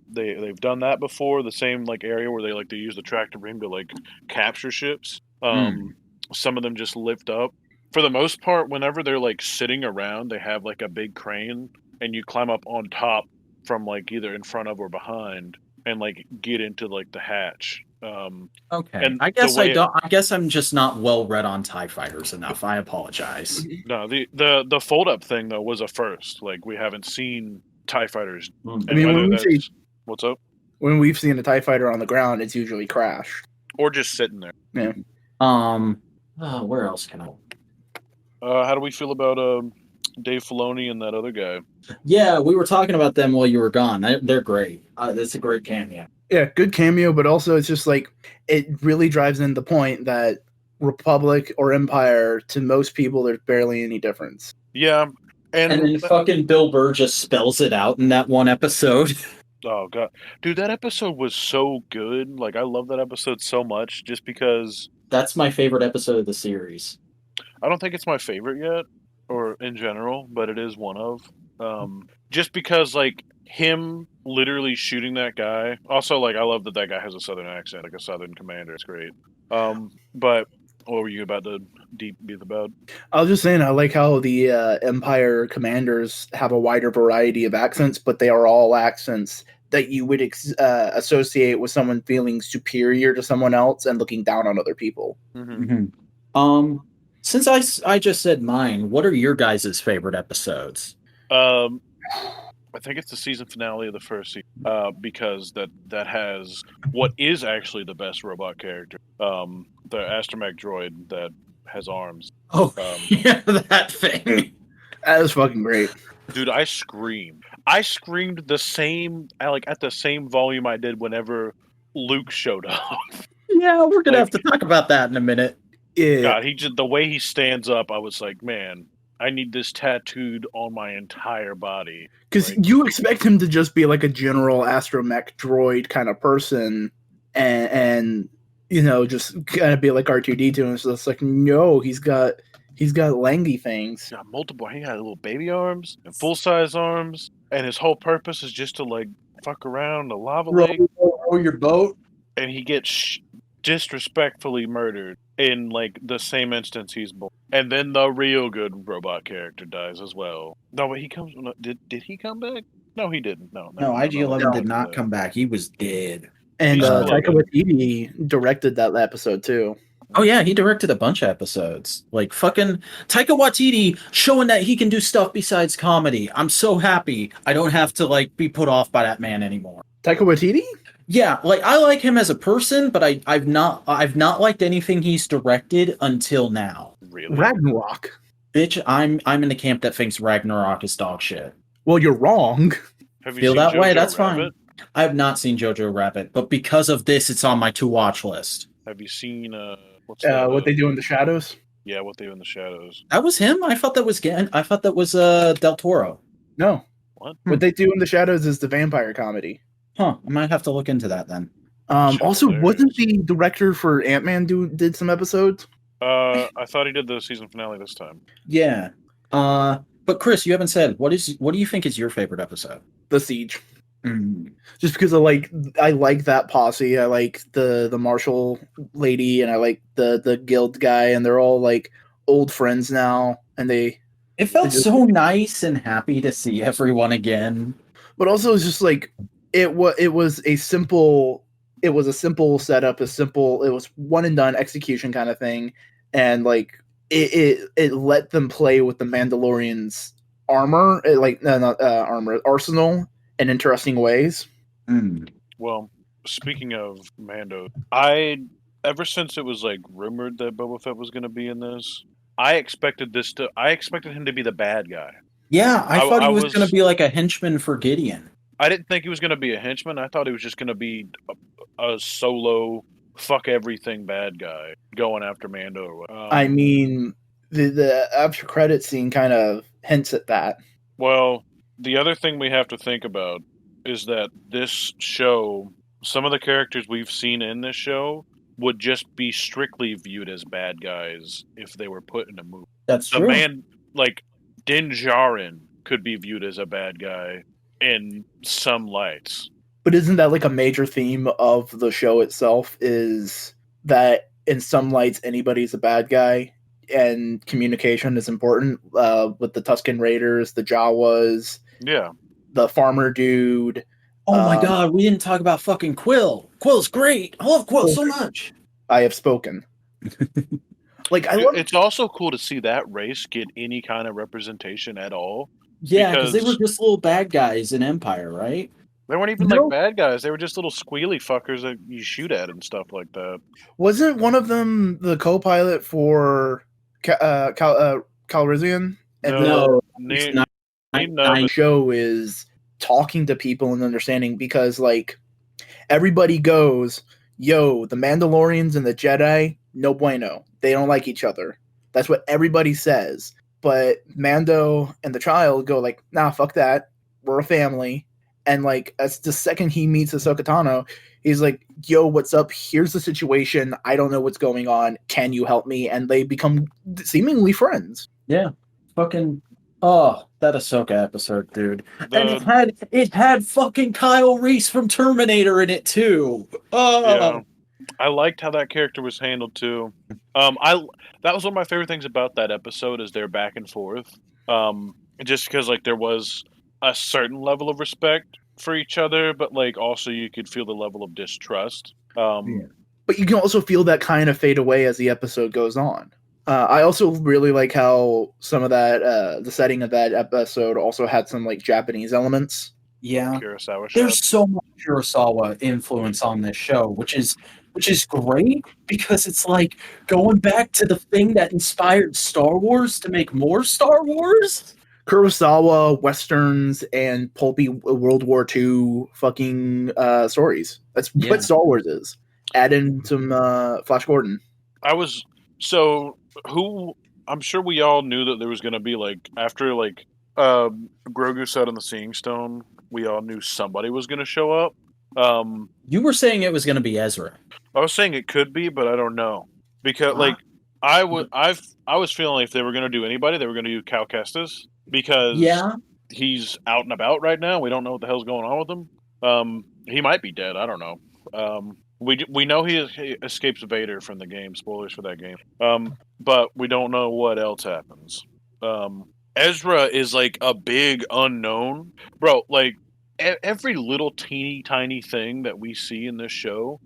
Speaker 3: They've done that before. The same like area where they like to use the tractor beam to like capture ships. Some of them just lift up. For the most part, whenever they're like sitting around, they have like a big crane, and you climb up on top from like either in front of or behind, and like get into like the hatch.
Speaker 1: Okay.
Speaker 3: And
Speaker 1: I guess
Speaker 3: the way
Speaker 1: I don't. I guess I'm just not well read on TIE fighters enough. I apologize.
Speaker 3: No, the fold up thing though was a first. Like we haven't seen TIE fighters.
Speaker 2: I mean, when we see
Speaker 3: what's up,
Speaker 2: when we've seen a TIE fighter on the ground, it's usually crashed
Speaker 3: or just sitting there.
Speaker 2: Yeah.
Speaker 1: Where else can I?
Speaker 3: How do we feel about Dave Filoni and that other guy?
Speaker 1: Yeah, we were talking about them while you were gone. They're great. That's a great cameo.
Speaker 2: Yeah, good cameo, but also it's just like it really drives in the point that Republic or Empire, to most people, there's barely any difference.
Speaker 3: Yeah,
Speaker 1: and then fucking Bill Burr just spells it out in that one episode.
Speaker 3: Oh god, dude, that episode was so good. Like I love that episode so much, just because
Speaker 1: that's my favorite episode of the series.
Speaker 3: I don't think it's my favorite yet, or in general, but it is one of. Just because like him literally shooting that guy. Also, like I love that guy has a southern accent, like a southern commander. It's great. But what were you about to deep beat about?
Speaker 2: I was just saying I like how the Empire commanders have a wider variety of accents, but they are all accents that you would associate with someone feeling superior to someone else and looking down on other people.
Speaker 1: Mm-hmm. Since I just said mine, what are your guys' favorite episodes?
Speaker 3: I think it's the season finale of the first season, because that has what is actually the best robot character, the astromech droid that has arms.
Speaker 1: Oh, yeah, that thing.
Speaker 2: That was fucking great.
Speaker 3: Dude, I screamed. I screamed the same, like at the same volume I did whenever Luke showed up.
Speaker 1: Yeah, we're gonna have to talk about that in a minute.
Speaker 2: Yeah.
Speaker 3: God, the way he stands up, I was like, man, I need this tattooed on my entire body.
Speaker 2: Because you expect him to just be like a general astromech droid kind of person, and you know, just kind of be like R2-D2, and so it's like, no, he's got langy things.
Speaker 3: Got multiple. He had little baby arms and full size arms, and his whole purpose is just to like fuck around the lava lake,
Speaker 1: row your boat,
Speaker 3: and he gets disrespectfully murdered in like the same instance he's born. And then the real good robot character dies as well. No, but he comes. Did he come back? No, he didn't. No,
Speaker 1: IG-11 did not come back. He was dead.
Speaker 2: And Taika Waititi directed that episode too.
Speaker 1: Oh yeah, he directed a bunch of episodes. Like fucking Taika Waititi showing that he can do stuff besides comedy. I'm so happy I don't have to like be put off by that man anymore.
Speaker 2: Taika Waititi?
Speaker 1: Yeah, like I like him as a person, but I've not liked anything he's directed until now.
Speaker 3: Really?
Speaker 2: Ragnarok.
Speaker 1: Bitch, I'm in the camp that thinks Ragnarok is dog shit.
Speaker 2: Well, you're wrong.
Speaker 3: Have you
Speaker 1: feel
Speaker 3: seen
Speaker 1: that
Speaker 3: Jojo
Speaker 1: way? That's
Speaker 3: Rabbit?
Speaker 1: fine. I have not seen Jojo Rabbit, but because of this, it's on my to-watch list.
Speaker 3: Have you seen
Speaker 2: What They Do in the Shadows?
Speaker 3: Yeah, What They Do in the Shadows.
Speaker 1: That was him. I thought that was Del Toro.
Speaker 2: No.
Speaker 3: What?
Speaker 2: What They Do in the Shadows is the vampire comedy.
Speaker 1: Huh. I might have to look into that then.
Speaker 2: Also, wasn't the director for Ant-Man did some episodes?
Speaker 3: I thought he did the season finale this time.
Speaker 1: Yeah. But Chris, you haven't said what do you think is your favorite episode?
Speaker 2: The Siege.
Speaker 1: Mm.
Speaker 2: Just because I like that posse. I like the marshal lady, and I like the guild guy, and they're all like old friends now, and it
Speaker 1: felt so nice and happy to see everyone again.
Speaker 2: But also, it's just like it was a simple setup, it was one and done execution kind of thing, and like it let them play with the Mandalorian's armor, arsenal in interesting ways.
Speaker 3: Well, speaking of Mando, ever since it was like rumored that Boba Fett was going to be in this, I expected him to be the bad guy.
Speaker 1: Yeah, I thought he was going to be like a henchman for Gideon.
Speaker 3: I didn't think he was going to be a henchman. I thought he was just going to be a solo fuck everything bad guy going after Mando or whatever.
Speaker 2: I mean, the after credit scene kind of hints at that.
Speaker 3: Well, the other thing we have to think about is that this show, some of the characters we've seen in this show would just be strictly viewed as bad guys if they were put in a movie.
Speaker 1: That's true.
Speaker 3: The man, like Din Djarin, could be viewed as a bad guy in some lights.
Speaker 2: But isn't that like a major theme of the show itself, is that in some lights anybody's a bad guy and communication is important, with the Tusken Raiders, the Jawas,
Speaker 3: yeah,
Speaker 2: the farmer dude,
Speaker 1: Oh my god, we didn't talk about fucking Quill. Quill's great. I love Quill so much.
Speaker 2: I have spoken. Like, I love.
Speaker 3: It's also cool to see that race get any kind of representation at all.
Speaker 1: Yeah, because they were just little bad guys in Empire, right?
Speaker 3: They weren't even like bad guys. They were just little squealy fuckers that you shoot at and stuff like that.
Speaker 2: Wasn't one of them the co-pilot for Calrissian?
Speaker 3: No,
Speaker 2: the show is talking to people and understanding, because like everybody goes, yo, the Mandalorians and the Jedi, no bueno. They don't like each other. That's what everybody says. But Mando and the child go like, nah, fuck that. We're a family. And like, as the second he meets Ahsoka Tano, he's like, yo, what's up? Here's the situation. I don't know what's going on. Can you help me? And they become seemingly friends.
Speaker 1: Yeah. Fucking, oh, that Ahsoka episode, dude. And it had fucking Kyle Reese from Terminator in it too. Oh.
Speaker 3: Yeah. I liked how that character was handled too. That was one of my favorite things about that episode, is their back and forth. Just because like there was a certain level of respect for each other, but like also you could feel the level of distrust.
Speaker 2: But you can also feel that kind of fade away as the episode goes on. I also really like how some of that, the setting of that episode also had some like Japanese elements.
Speaker 1: Yeah,
Speaker 3: Kurosawa
Speaker 1: there's so much Kurosawa influence on this show, which is great, because it's like going back to the thing that inspired Star Wars to make more Star Wars.
Speaker 2: Kurosawa, Westerns, and pulpy World War II fucking stories. That's what Star Wars is. Add in some Flash Gordon.
Speaker 3: I'm sure we all knew that there was going to be like, after like Grogu sat on the Seeing Stone, we all knew somebody was going to show up.
Speaker 1: You were saying it was going to be Ezra.
Speaker 3: I was saying it could be, but I don't know, because like I was feeling like if they were going to do anybody, they were going to do Cal Kestis, because he's out and about right now. We don't know what the hell's going on with him. He might be dead. I don't know. We know he escapes Vader from the game. Spoilers for that game. But we don't know what else happens. Ezra is like a big unknown, bro. Like every little teeny tiny thing that we see in this show,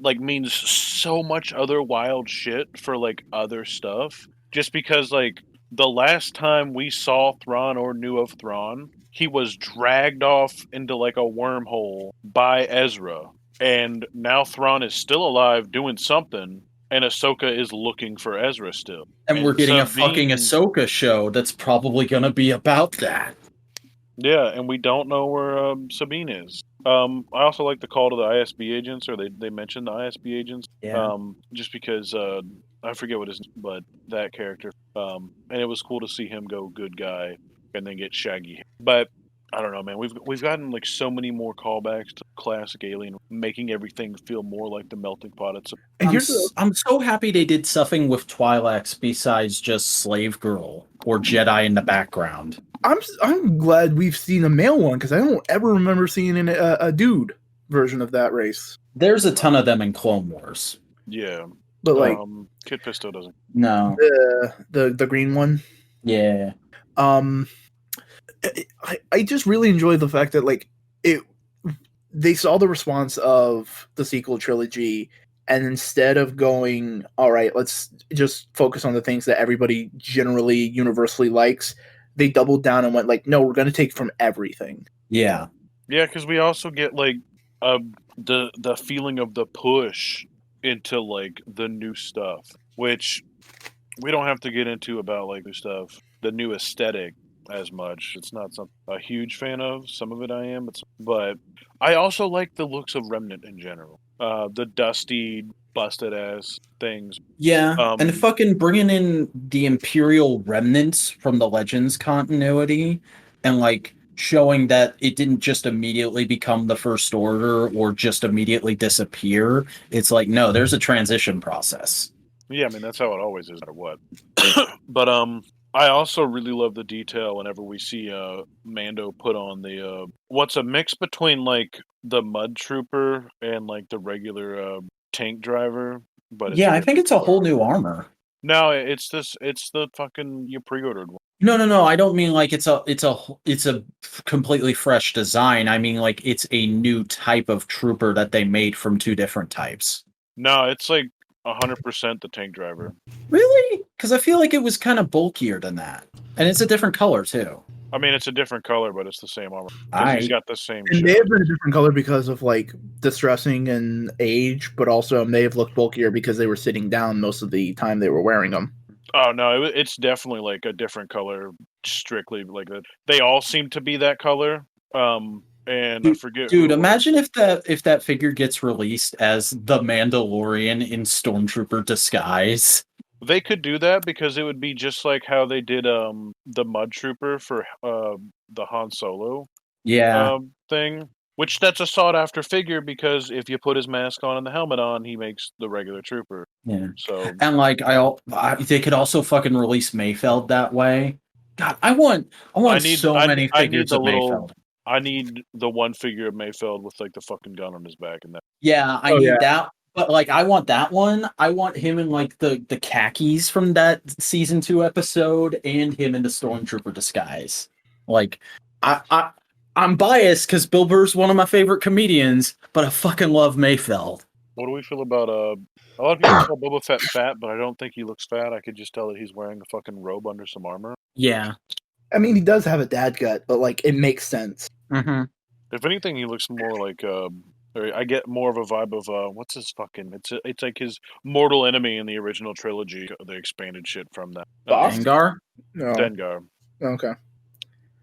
Speaker 3: like, means so much other wild shit for like other stuff. Just because like the last time we saw Thrawn or knew of Thrawn, he was dragged off into like a wormhole by Ezra. And now Thrawn is still alive doing something, and Ahsoka is looking for Ezra still.
Speaker 1: And we're getting a fucking Ahsoka show that's probably going to be about that.
Speaker 3: Yeah, and we don't know where Sabine is. I also like the call to the ISB agents, or they mentioned the ISB agents.
Speaker 1: Yeah.
Speaker 3: Just because I forget what his name, but that character. And it was cool to see him go good guy and then get shaggy. But I don't know, man. We've gotten like so many more callbacks to classic Alien, making everything feel more like the melting pot.
Speaker 1: I'm so happy they did something with Twi'leks besides just Slave Girl or Jedi in the background.
Speaker 2: I'm glad we've seen a male one, because I don't ever remember seeing a dude version of that race.
Speaker 1: There's a ton of them in Clone Wars.
Speaker 3: Yeah,
Speaker 2: but like
Speaker 3: Kit Fisto doesn't.
Speaker 2: No, the green one.
Speaker 1: Yeah.
Speaker 2: I just really enjoy the fact that like they saw the response of the sequel trilogy, and instead of going, all right, let's just focus on the things that everybody generally universally likes, they doubled down and went like, no, we're going to take from everything.
Speaker 1: Yeah.
Speaker 3: Yeah, because we also get like the feeling of the push into like the new stuff, which we don't have to get into about like new stuff, the new aesthetic as much. It's not something I'm a huge fan of. Some of it I am, but I also like the looks of Remnant in general. The dusty, busted ass things.
Speaker 1: Yeah, and fucking bringing in the Imperial remnants from the Legends continuity, and like showing that it didn't just immediately become the First Order or just immediately disappear. It's like, no, there's a transition process.
Speaker 3: Yeah, I mean that's how it always is, no matter what. But I also really love the detail whenever we see Mando put on the what's a mix between like the Mud Trooper and like the regular tank driver. But
Speaker 1: yeah, I think it's a whole new armor.
Speaker 3: No, it's the fucking you pre-ordered one.
Speaker 1: No. I don't mean like it's a completely fresh design. I mean like it's a new type of trooper that they made from two different types.
Speaker 3: No, it's like 100% the tank driver.
Speaker 1: Really? Because I feel like it was kind of bulkier than that, and it's a different color too.
Speaker 3: I mean, it's a different color, but it's the same armor because he's got the same.
Speaker 2: And
Speaker 3: shit.
Speaker 2: may have been a different color because of like distressing and age, but also may have looked bulkier because they were sitting down most of the time they were wearing them.
Speaker 3: Oh no, it's definitely like a different color, strictly like that. They all seem to be that color. And I forget.
Speaker 1: Dude, imagine if that figure gets released as the Mandalorian in Stormtrooper disguise.
Speaker 3: They could do that because it would be just like how they did the Mud Trooper for the Han Solo thing. Which that's a sought after figure because if you put his mask on and the helmet on, he makes the regular trooper.
Speaker 1: Yeah.
Speaker 3: So
Speaker 1: and like they could also fucking release Mayfeld that way. God, I want many figures of Mayfeld.
Speaker 3: I need the one figure of Mayfeld with like the fucking gun on his back and that.
Speaker 1: Yeah, I need that. But like I want that one. I want him in like the khakis from that season 2 episode and him in the Stormtrooper disguise. Like I'm biased because Bill Burr's one of my favorite comedians, but I fucking love Mayfeld.
Speaker 3: What do we feel about a lot of people call Boba Fett fat, but I don't think he looks fat. I could just tell that he's wearing a fucking robe under some armor.
Speaker 1: Yeah.
Speaker 2: I mean, he does have a dad gut, but like it makes sense.
Speaker 1: Mm-hmm.
Speaker 3: If anything, he looks more like I get more of a vibe of what's his fucking? It's like his mortal enemy in the original trilogy. The expanded shit from that.
Speaker 1: Dengar.
Speaker 2: No.
Speaker 3: Dengar.
Speaker 2: Okay.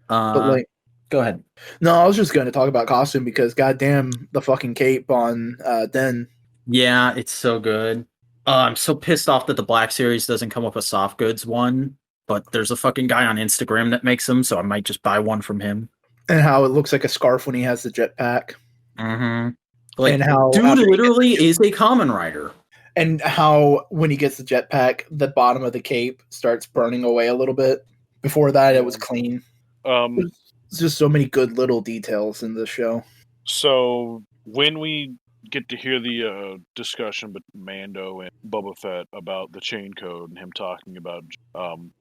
Speaker 1: But like, go ahead.
Speaker 2: No, I was just going to talk about costume because goddamn the fucking cape on Den.
Speaker 1: Yeah, it's so good. I'm so pissed off that the Black Series doesn't come with a soft goods one, but there's a fucking guy on Instagram that makes them, so I might just buy one from him.
Speaker 2: And how it looks like a scarf when he has the jetpack.
Speaker 1: Mm-hmm. Like,
Speaker 2: and how
Speaker 1: dude literally is a common rider.
Speaker 2: And how when he gets the jetpack, the bottom of the cape starts burning away a little bit. Before that, it was clean. There's just so many good little details in this show. So
Speaker 3: when we get to hear the discussion between Mando and Boba Fett about the chain code and him talking about,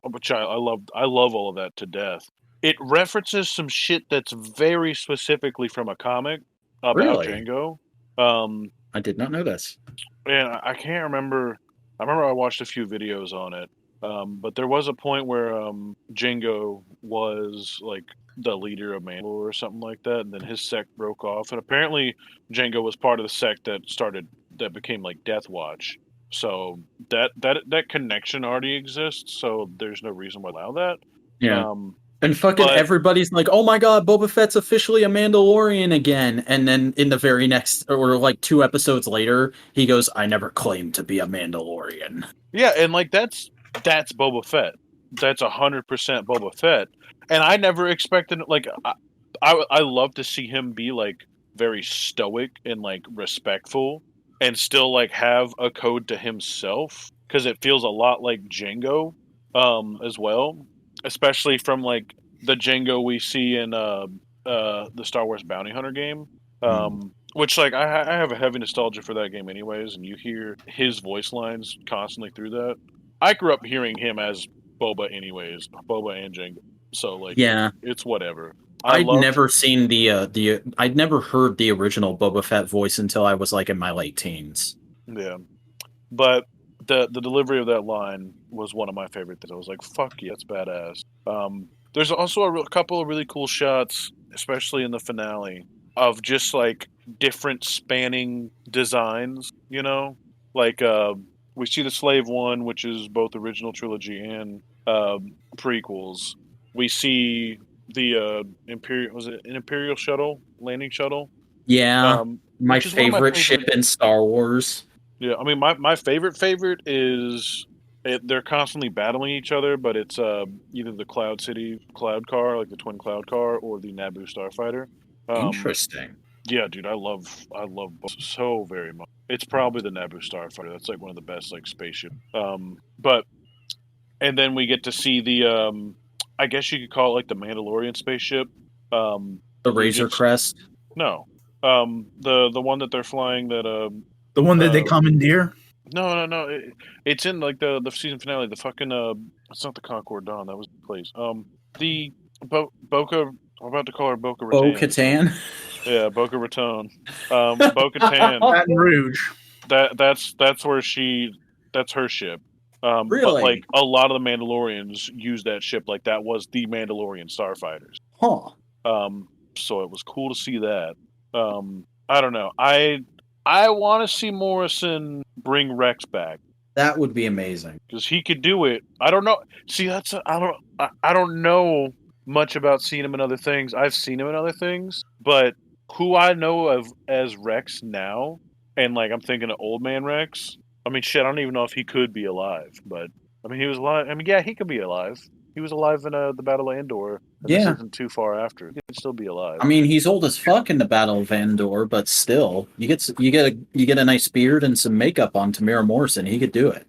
Speaker 3: which I love all of that to death. It references some shit that's very specifically from a comic about Jango.
Speaker 1: I did not know this.
Speaker 3: And I can't remember. I remember I watched a few videos on it. But there was a point where Jango was like the leader of Mandalore or something like that, and then his sect broke off. And apparently Jango was part of the sect that became like Death Watch. So that connection already exists. So there's no reason why allow that.
Speaker 1: Yeah. And fucking everybody's like, oh my god, Boba Fett's officially a Mandalorian again. And then in the very next, or like 2 episodes later, he goes, I never claimed to be a Mandalorian.
Speaker 3: Yeah, and like that's Boba Fett. That's 100% Boba Fett. And I never expected, like, I love to see him be like very stoic and like respectful and still like have a code to himself, because it feels a lot like Jango as well. Especially from like the Jango we see in the Star Wars Bounty Hunter game, which like I have a heavy nostalgia for that game anyways, and you hear his voice lines constantly through that. I grew up hearing him as Boba anyways, Boba and Jango, so like it's whatever.
Speaker 1: I'd never seen I'd never heard the original Boba Fett voice until I was like in my late teens.
Speaker 3: Yeah, but the delivery of that line was one of my favorite things. I was like, fuck yeah, that's badass. There's also a couple of really cool shots, especially in the finale, of just like different spanning designs, you know? Like we see the Slave One, which is both original trilogy and prequels. We see the Imperial shuttle, landing shuttle?
Speaker 1: Yeah, my favorite ship in Star Wars.
Speaker 3: Yeah, I mean, my favorite is they're constantly battling each other, but it's either the Cloud City Cloud Car, like the twin Cloud Car, or the Naboo Starfighter.
Speaker 1: Interesting.
Speaker 3: Yeah, dude, I love both so very much. It's probably the Naboo Starfighter. That's like one of the best like spaceship. But and then we get to see the I guess you could call it like the Mandalorian spaceship.
Speaker 1: The Razor Crest.
Speaker 3: No, the one that they're flying that
Speaker 2: the one that they commandeer?
Speaker 3: No. It's in like the season finale. The fucking it's not the Concord Dawn. That was the place. The Boca. I'm about to call her Boca
Speaker 1: Bo
Speaker 3: Raton.
Speaker 1: Katan.
Speaker 3: Yeah, Boca Raton. Boca Tan.
Speaker 2: Baton Rouge.
Speaker 3: That's where that's her ship. But
Speaker 1: Really?
Speaker 3: like a lot of the Mandalorians use that ship. Like that was the Mandalorian starfighters.
Speaker 1: Huh.
Speaker 3: So it was cool to see that. I don't know. I want to see Morrison bring Rex back
Speaker 1: That would be amazing.
Speaker 3: because he could do it. I don't know. See, I don't know much about seeing him in other things. I've seen him in other things, but who I know of as Rex now, and like I'm thinking of old man Rex. I mean, shit, I don't even know if he could be alive, but I mean, he was alive. I mean, yeah, he could be alive. He was alive in the Battle of Endor. And
Speaker 1: Yeah.
Speaker 3: This isn't too far after. He could still be alive.
Speaker 1: I mean, he's old as fuck in the Battle of Andor, but still, you get a nice beard and some makeup on Tamara Morrison. He could do it.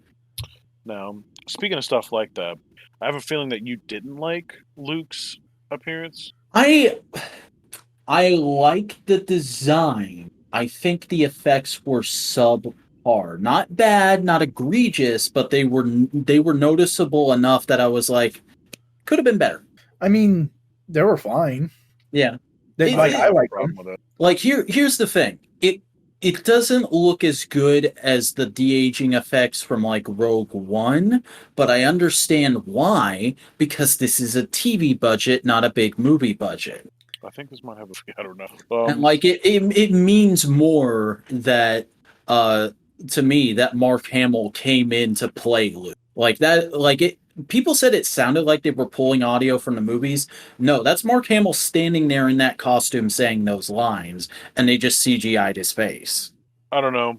Speaker 3: Now, speaking of stuff like that, I have a feeling that you didn't like Luke's appearance.
Speaker 1: I like the design. I think the effects were subpar. Not bad, not egregious, but they were noticeable enough that I was like, could have been better.
Speaker 2: I mean, they were fine.
Speaker 1: Yeah.
Speaker 2: I like them.
Speaker 3: With it.
Speaker 1: Like here's the thing. It doesn't look as good as the de-aging effects from like Rogue One, but I understand why, because this is a TV budget, not a big movie budget.
Speaker 3: I think this might have I don't know.
Speaker 1: And like it means more that to me that Mark Hamill came in to play Luke. Like that, like it people said it sounded like they were pulling audio from the movies. No, that's Mark Hamill standing there in that costume saying those lines, and they just CGI'd his face.
Speaker 3: I don't know.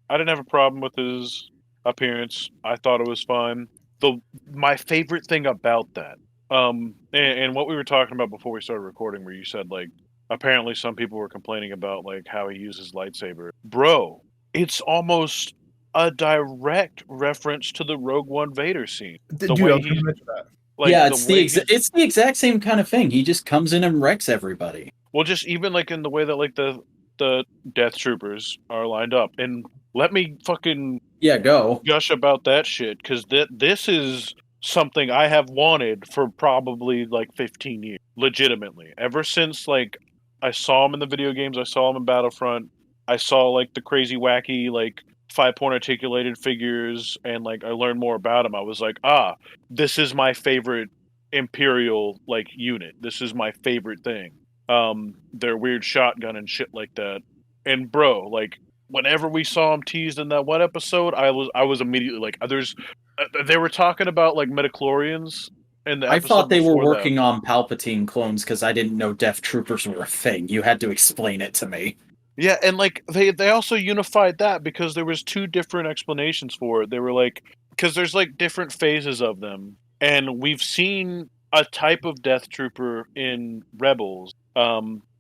Speaker 3: I didn't have a problem with his appearance. I thought it was fine. My favorite thing about that, and what we were talking about before we started recording, where you said like apparently some people were complaining about like how he uses lightsaber. Bro, it's almost a direct reference to the Rogue One Vader scene.
Speaker 2: Dude, I was gonna mention that.
Speaker 3: Like,
Speaker 1: yeah, it's the exact same kind of thing. He just comes in and wrecks everybody.
Speaker 3: Well, just even like in the way that like the Death Troopers are lined up, and let me fucking
Speaker 1: go
Speaker 3: gush about that shit because this is something I have wanted for probably like 15 years, legitimately. Ever since like I saw him in the video games, I saw him in Battlefront, I saw like the crazy wacky like 5-point articulated figures, and like I learned more about him. I was like, this is my favorite Imperial like unit. This is my favorite thing. Their weird shotgun and shit like that. And bro, like whenever we saw him teased in that one episode, I was immediately like, they were talking about like midichlorians. And
Speaker 1: I thought they were working on Palpatine clones because I didn't know Death Troopers were a thing. You had to explain it to me.
Speaker 3: Yeah, and like they also unified that because there was 2 different explanations for it. They were like, because there's like different phases of them, and we've seen a type of Death Trooper in Rebels,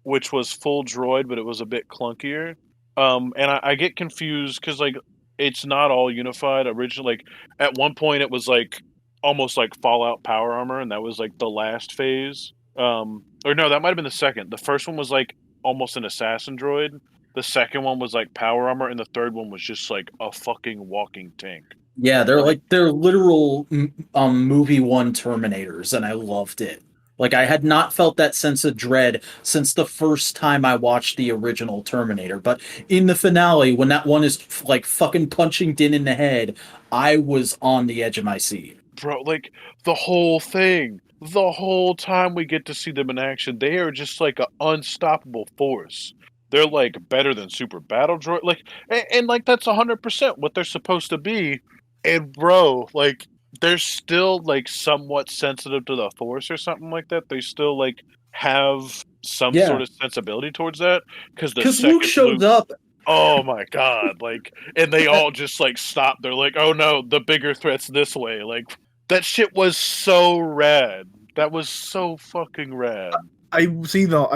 Speaker 3: which was full droid, but it was a bit clunkier. And I get confused because like it's not all unified. Originally, like at one point it was like almost like Fallout power armor, and that was like the last phase. Or no, that might have been the second. The first one was like almost an assassin droid. The second one was like power armor, and the third one was just like a fucking walking tank.
Speaker 1: Yeah, they're literal movie 1 Terminators, and I loved it. Like I had not felt that sense of dread since the first time I watched the original Terminator. But in the finale, when that one is like fucking punching Din in the head, I was on the edge of my seat.
Speaker 3: Bro, like the whole thing. The whole time we get to see them in action, they are just like an unstoppable force. They're like better than super battle droid, like, and like that's 100% what they're supposed to be. And bro, like they're still like somewhat sensitive to the force or something like that. They still like have some sort of sensibility towards that
Speaker 1: because Luke showed up.
Speaker 3: Oh my god! Like, and they all just like stop. They're like, "Oh no, the bigger threat's this way." Like, that shit was so rad. That was so fucking rad.
Speaker 2: I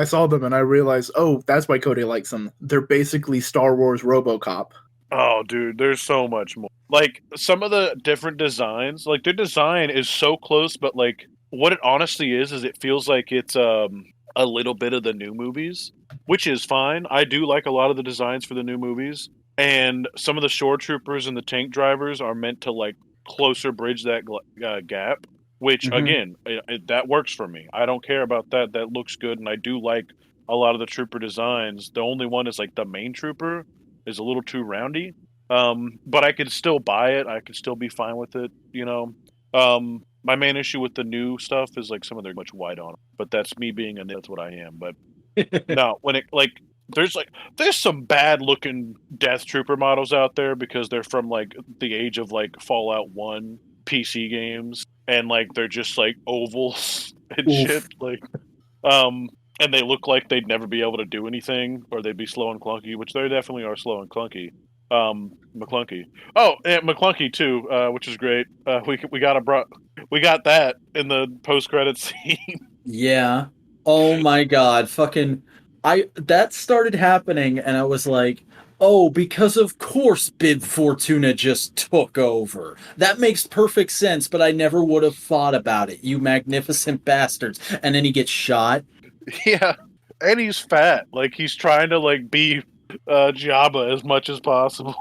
Speaker 2: saw them and I realized, oh, that's why Cody likes them. They're basically Star Wars RoboCop.
Speaker 3: Oh, dude, there's so much more. Like, some of the different designs, like, their design is so close, but, like, what it honestly is it feels like it's a little bit of the new movies, which is fine. I do like a lot of the designs for the new movies. and some of the shore troopers and the tank drivers are meant to like closer bridge that gap. Which again, that works for me. I don't care about that. That looks good, and I do like a lot of the trooper designs. The only one is like the main trooper is a little too roundy. But I could still buy it. I could still be fine with it. My main issue with the new stuff is like some of them are much wide on it. But that's me being that's what I am. But no, when it like there's some bad looking Death Trooper models out there because they're from like the age of like Fallout 1 PC games, and like they're just like ovals and shit. Like and they look like they'd never be able to do anything, or they'd be slow and clunky, which they definitely are slow and clunky. McClunky. Oh, and McClunky too, which is great. We got that in the post credit scene.
Speaker 1: Yeah. Oh my god. Fucking that started happening and I was like, oh, because of course Bib Fortuna just took over. That makes perfect sense, but I never would have thought about it, you magnificent bastards. And then he gets shot.
Speaker 3: Yeah. And he's fat. Like he's trying to like be Jabba as much as possible.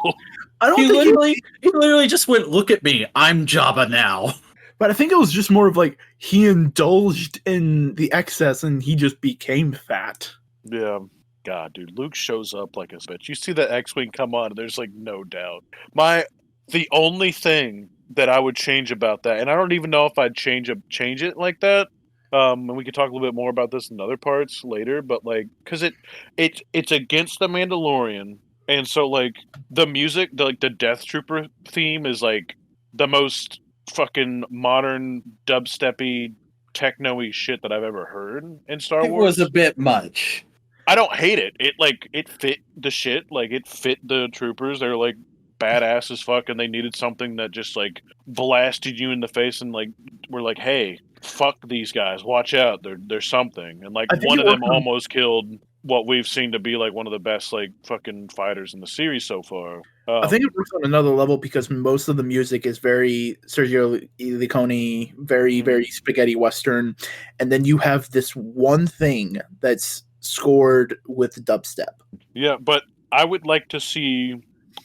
Speaker 2: I don't
Speaker 1: he
Speaker 2: think
Speaker 1: literally just went, look at me, I'm Jabba now.
Speaker 2: But I think it was just more of like he indulged in the excess and he just became fat.
Speaker 3: Yeah. God, dude, Luke shows up like a bitch. You see that X-Wing come on, and there's like no doubt. The only thing that I would change about that, and I don't even know if I'd change it like that. And we could talk a little bit more about this in other parts later, but like, because it's against the Mandalorian, and so like the music, the Death Trooper theme is like the most fucking modern dubsteppy, techno-y shit that I've ever heard in Star Wars.
Speaker 1: It was a bit much.
Speaker 3: I don't hate it. It fit the shit. Like it fit the troopers. They're like badass as fuck, and they needed something that just like blasted you in the face and like we're like, hey, fuck these guys, watch out. There's something. And like one of them almost killed what we've seen to be like one of the best like fucking fighters in the series so far.
Speaker 2: I think it works on another level because most of the music is very Sergio Leone, very spaghetti western, and then you have this one thing that's scored with dubstep.
Speaker 3: Yeah, but I would like to see.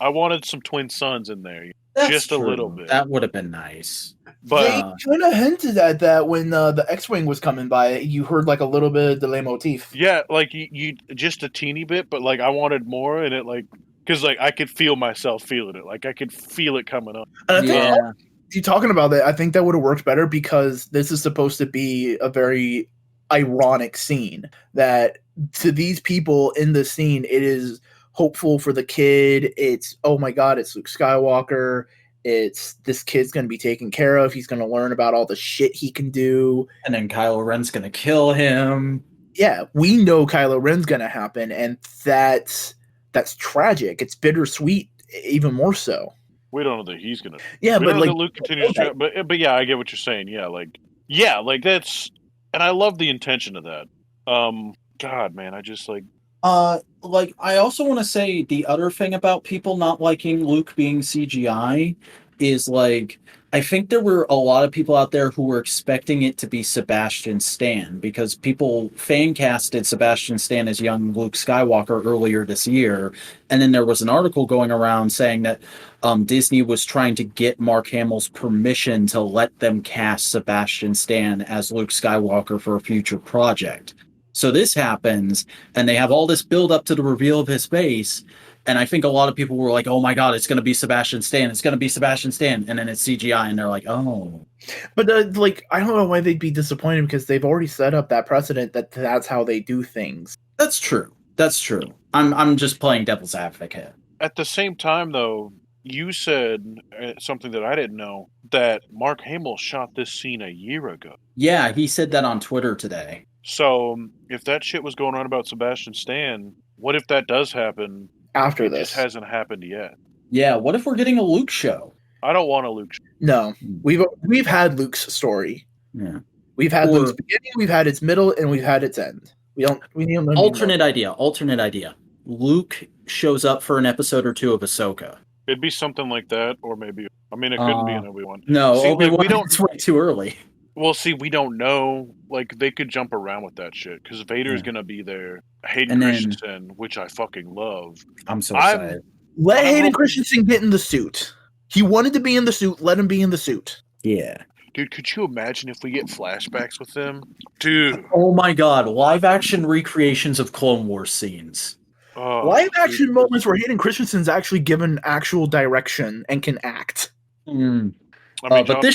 Speaker 3: I wanted some Twin Sons in there, just a little bit.
Speaker 1: That would have been nice.
Speaker 2: But they kind of hinted at that when the X-wing was coming by. You heard like a little bit of the leitmotif.
Speaker 3: Yeah, like you just a teeny bit, but like I wanted more, and it like because like I could feel myself feeling it. Like I could feel it coming up.
Speaker 2: And I think you talking about that, I think that would have worked better because this is supposed to be a very ironic scene that to these people in the scene, it is hopeful for the kid. It's, oh my God, it's Luke Skywalker. It's this kid's going to be taken care of. He's going to learn about all the shit he can do.
Speaker 1: And then Kylo Ren's going to kill him.
Speaker 2: Yeah, we know Kylo Ren's going to happen. And that's tragic. It's bittersweet, even more so.
Speaker 3: We don't know that he's going to.
Speaker 2: Yeah, but like
Speaker 3: Luke continues to, but yeah, I get what you're saying. Yeah, like that's, and I love the intention of that. God, man, I just like
Speaker 1: I also want to say the other thing about people not liking Luke being CGI is like I think there were a lot of people out there who were expecting it to be Sebastian Stan because people fan casted Sebastian Stan as young Luke Skywalker earlier this year, and then there was an article going around saying that Disney was trying to get Mark Hamill's permission to let them cast Sebastian Stan as Luke Skywalker for a future project. So this happens, and they have all this build up to the reveal of his face, and I think a lot of people were like, oh my God, it's going to be Sebastian Stan, it's going to be Sebastian Stan, and then it's CGI, and they're like, oh.
Speaker 2: But like, I don't know why they'd be disappointed because they've already set up that precedent that that's how they do things.
Speaker 1: That's true. I'm just playing devil's advocate.
Speaker 3: At the same time, though, you said something that I didn't know, that Mark Hamill shot this scene a year ago.
Speaker 1: Yeah, he said that on Twitter today.
Speaker 3: So, if that shit was going on about Sebastian Stan, what if that does happen
Speaker 2: after this?
Speaker 3: It just hasn't happened yet.
Speaker 1: Yeah, what if we're getting a Luke show?
Speaker 3: I don't want a Luke show.
Speaker 2: No, we've had Luke's story.
Speaker 1: Yeah,
Speaker 2: we've had Luke's beginning, we've had its middle, and we've had its end. We need
Speaker 1: alternate idea. Luke shows up for an episode or two of Ahsoka.
Speaker 3: It'd be something like that, or maybe it couldn't be an Obi-Wan.
Speaker 1: No, Obi-Wan, we don't. It's way too early.
Speaker 3: Well, see, we don't know. Like, they could jump around with that shit because Vader's gonna be there. Hayden Christensen, which I fucking love.
Speaker 1: I'm so excited.
Speaker 2: Let
Speaker 3: I'm
Speaker 2: Hayden
Speaker 3: hoping-
Speaker 2: Christensen get in the suit. He wanted to be in the suit. Let him be in the suit.
Speaker 1: Yeah.
Speaker 3: Dude, could you imagine if we get flashbacks with them? Dude.
Speaker 1: Oh my god, live action recreations of Clone Wars scenes.
Speaker 3: Oh,
Speaker 2: Live action
Speaker 3: dude.
Speaker 2: moments where Hayden Christensen's actually given actual direction and can act.
Speaker 1: Mm.
Speaker 3: I mean,
Speaker 1: But this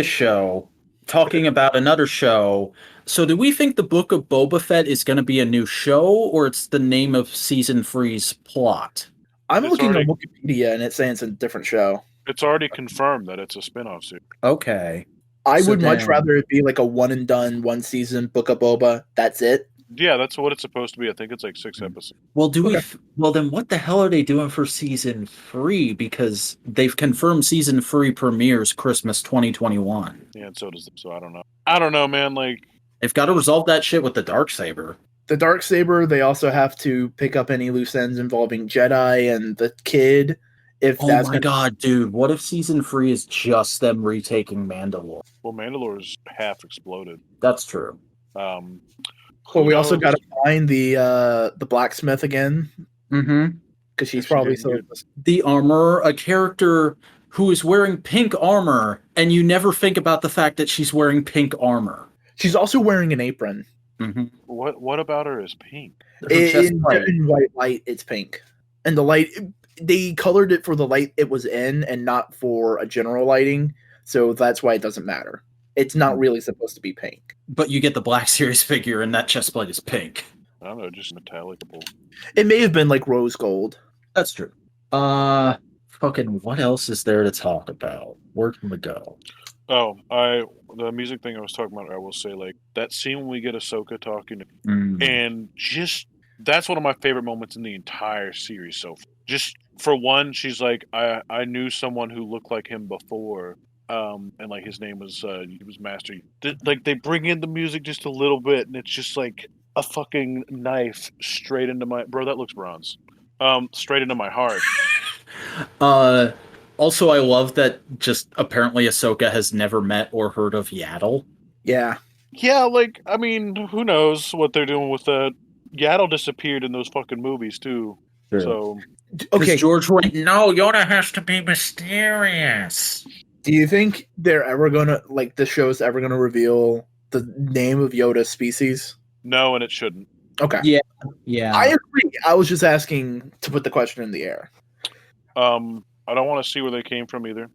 Speaker 1: show, talking about another show. So, do we think the Book of Boba Fett is going to be a new show, or it's the name of season 3's plot?
Speaker 2: I'm
Speaker 3: It's
Speaker 2: looking
Speaker 3: already-
Speaker 2: at Wikipedia and it's saying it's a different show.
Speaker 3: It's already confirmed that it's a spin-off series.
Speaker 1: Okay.
Speaker 2: I
Speaker 1: So
Speaker 2: would much
Speaker 1: then-
Speaker 2: rather it be like a one and done, one season Book of Boba. That's it.
Speaker 3: Yeah, that's what it's supposed to be. I think it's like 6 episodes.
Speaker 1: Well,
Speaker 2: Okay.
Speaker 1: well, then what the hell are they doing for season 3? Because they've confirmed season 3 premieres Christmas 2021.
Speaker 3: Yeah, and so does. So I don't know. I don't know, man. Like,
Speaker 1: They've got to resolve that shit with the Darksaber.
Speaker 2: The Darksaber, they also have to pick up any loose ends involving Jedi and the kid. If
Speaker 1: Oh
Speaker 2: that's
Speaker 1: my god, dude. What if season 3 is just them retaking Mandalore?
Speaker 3: well, Mandalore's half exploded.
Speaker 1: That's true.
Speaker 2: Well, we also
Speaker 3: knows?
Speaker 2: got to find the blacksmith again
Speaker 1: Mm-hmm.
Speaker 2: because she's
Speaker 3: If she
Speaker 2: probably
Speaker 3: didn't
Speaker 2: still.
Speaker 1: The armor, a character who is wearing pink armor, and you never think about the fact that she's wearing pink armor.
Speaker 2: She's also wearing an apron.
Speaker 1: Mm-hmm.
Speaker 3: What about her is pink?
Speaker 2: In white light, it's pink, and the light they colored it for the light it was in, and not for a general lighting. So that's why it doesn't matter. It's not really supposed to be pink.
Speaker 1: But you get the Black Series figure, and that chest plate is pink.
Speaker 3: I don't know, just metallic.
Speaker 2: It may have been like rose gold.
Speaker 1: That's true. Fucking what else is there to talk about? Where can we go?
Speaker 3: Oh, the music thing I was talking about, I will say, like, that scene when we get Ahsoka talking, and just, that's one of my favorite moments in the entire series so far. Just, for one, she's like, I knew someone who looked like him before, and, like, his name was, he was Master. Like, they bring in the music just a little bit, and it's just, like, a fucking knife straight into my, bro, that looks bronze. Straight into my heart.
Speaker 1: Also, I love that just apparently Ahsoka has never met or heard of Yaddle.
Speaker 2: Yeah.
Speaker 3: Yeah, like, I mean, who knows what they're doing with that. Yaddle disappeared in those fucking movies, too.
Speaker 1: Sure.
Speaker 3: So,
Speaker 2: Okay.
Speaker 1: George went, no, Yoda has to be mysterious.
Speaker 2: Do you think they're ever gonna the show's ever gonna reveal the name of Yoda's species?
Speaker 3: no, and it shouldn't.
Speaker 2: Okay.
Speaker 1: Yeah.
Speaker 2: I agree. I was just asking to put the question in the air.
Speaker 3: I don't want to see where they came from either.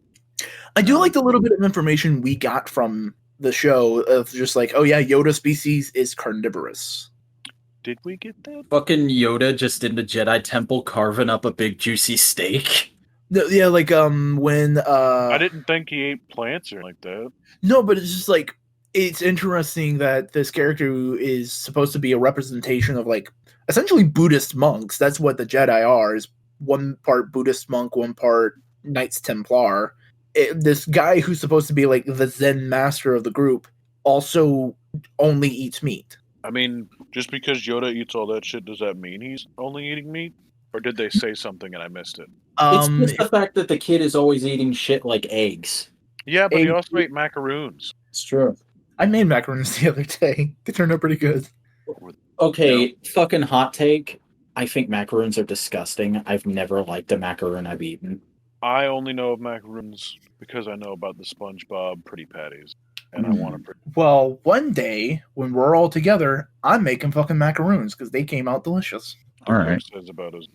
Speaker 2: I do like the little bit of information we got from the show of just like, oh yeah, Yoda species is carnivorous.
Speaker 3: Did we get that?
Speaker 1: Fucking Yoda just in the Jedi Temple carving up a big juicy steak.
Speaker 2: No, yeah, like when
Speaker 3: I didn't think he ate plants or like that.
Speaker 2: No, but it's just like it's interesting that this character who is supposed to be a representation of like essentially Buddhist monks. That's what the Jedi are, is one part Buddhist monk, one part Knights Templar. This guy who's supposed to be like the Zen master of the group also only eats meat.
Speaker 3: I mean, just because Yoda eats all that shit, does that mean he's only eating meat? Or did they say something and I missed it?
Speaker 1: It's just the fact that the kid is always eating shit like eggs.
Speaker 3: Yeah, but he
Speaker 2: Egg-
Speaker 3: also ate macaroons.
Speaker 1: It's true.
Speaker 2: I made macarons the other day. They turned out pretty good.
Speaker 1: Okay, fucking hot take. I think macaroons are disgusting. I've never liked a macaroon I've eaten.
Speaker 3: I only know of macaroons because I know about the SpongeBob Pretty Patties. And I want a pretty.
Speaker 2: Well, one day when we're all together, I'm making fucking macaroons because they came out delicious.
Speaker 1: All right.
Speaker 3: Says about his.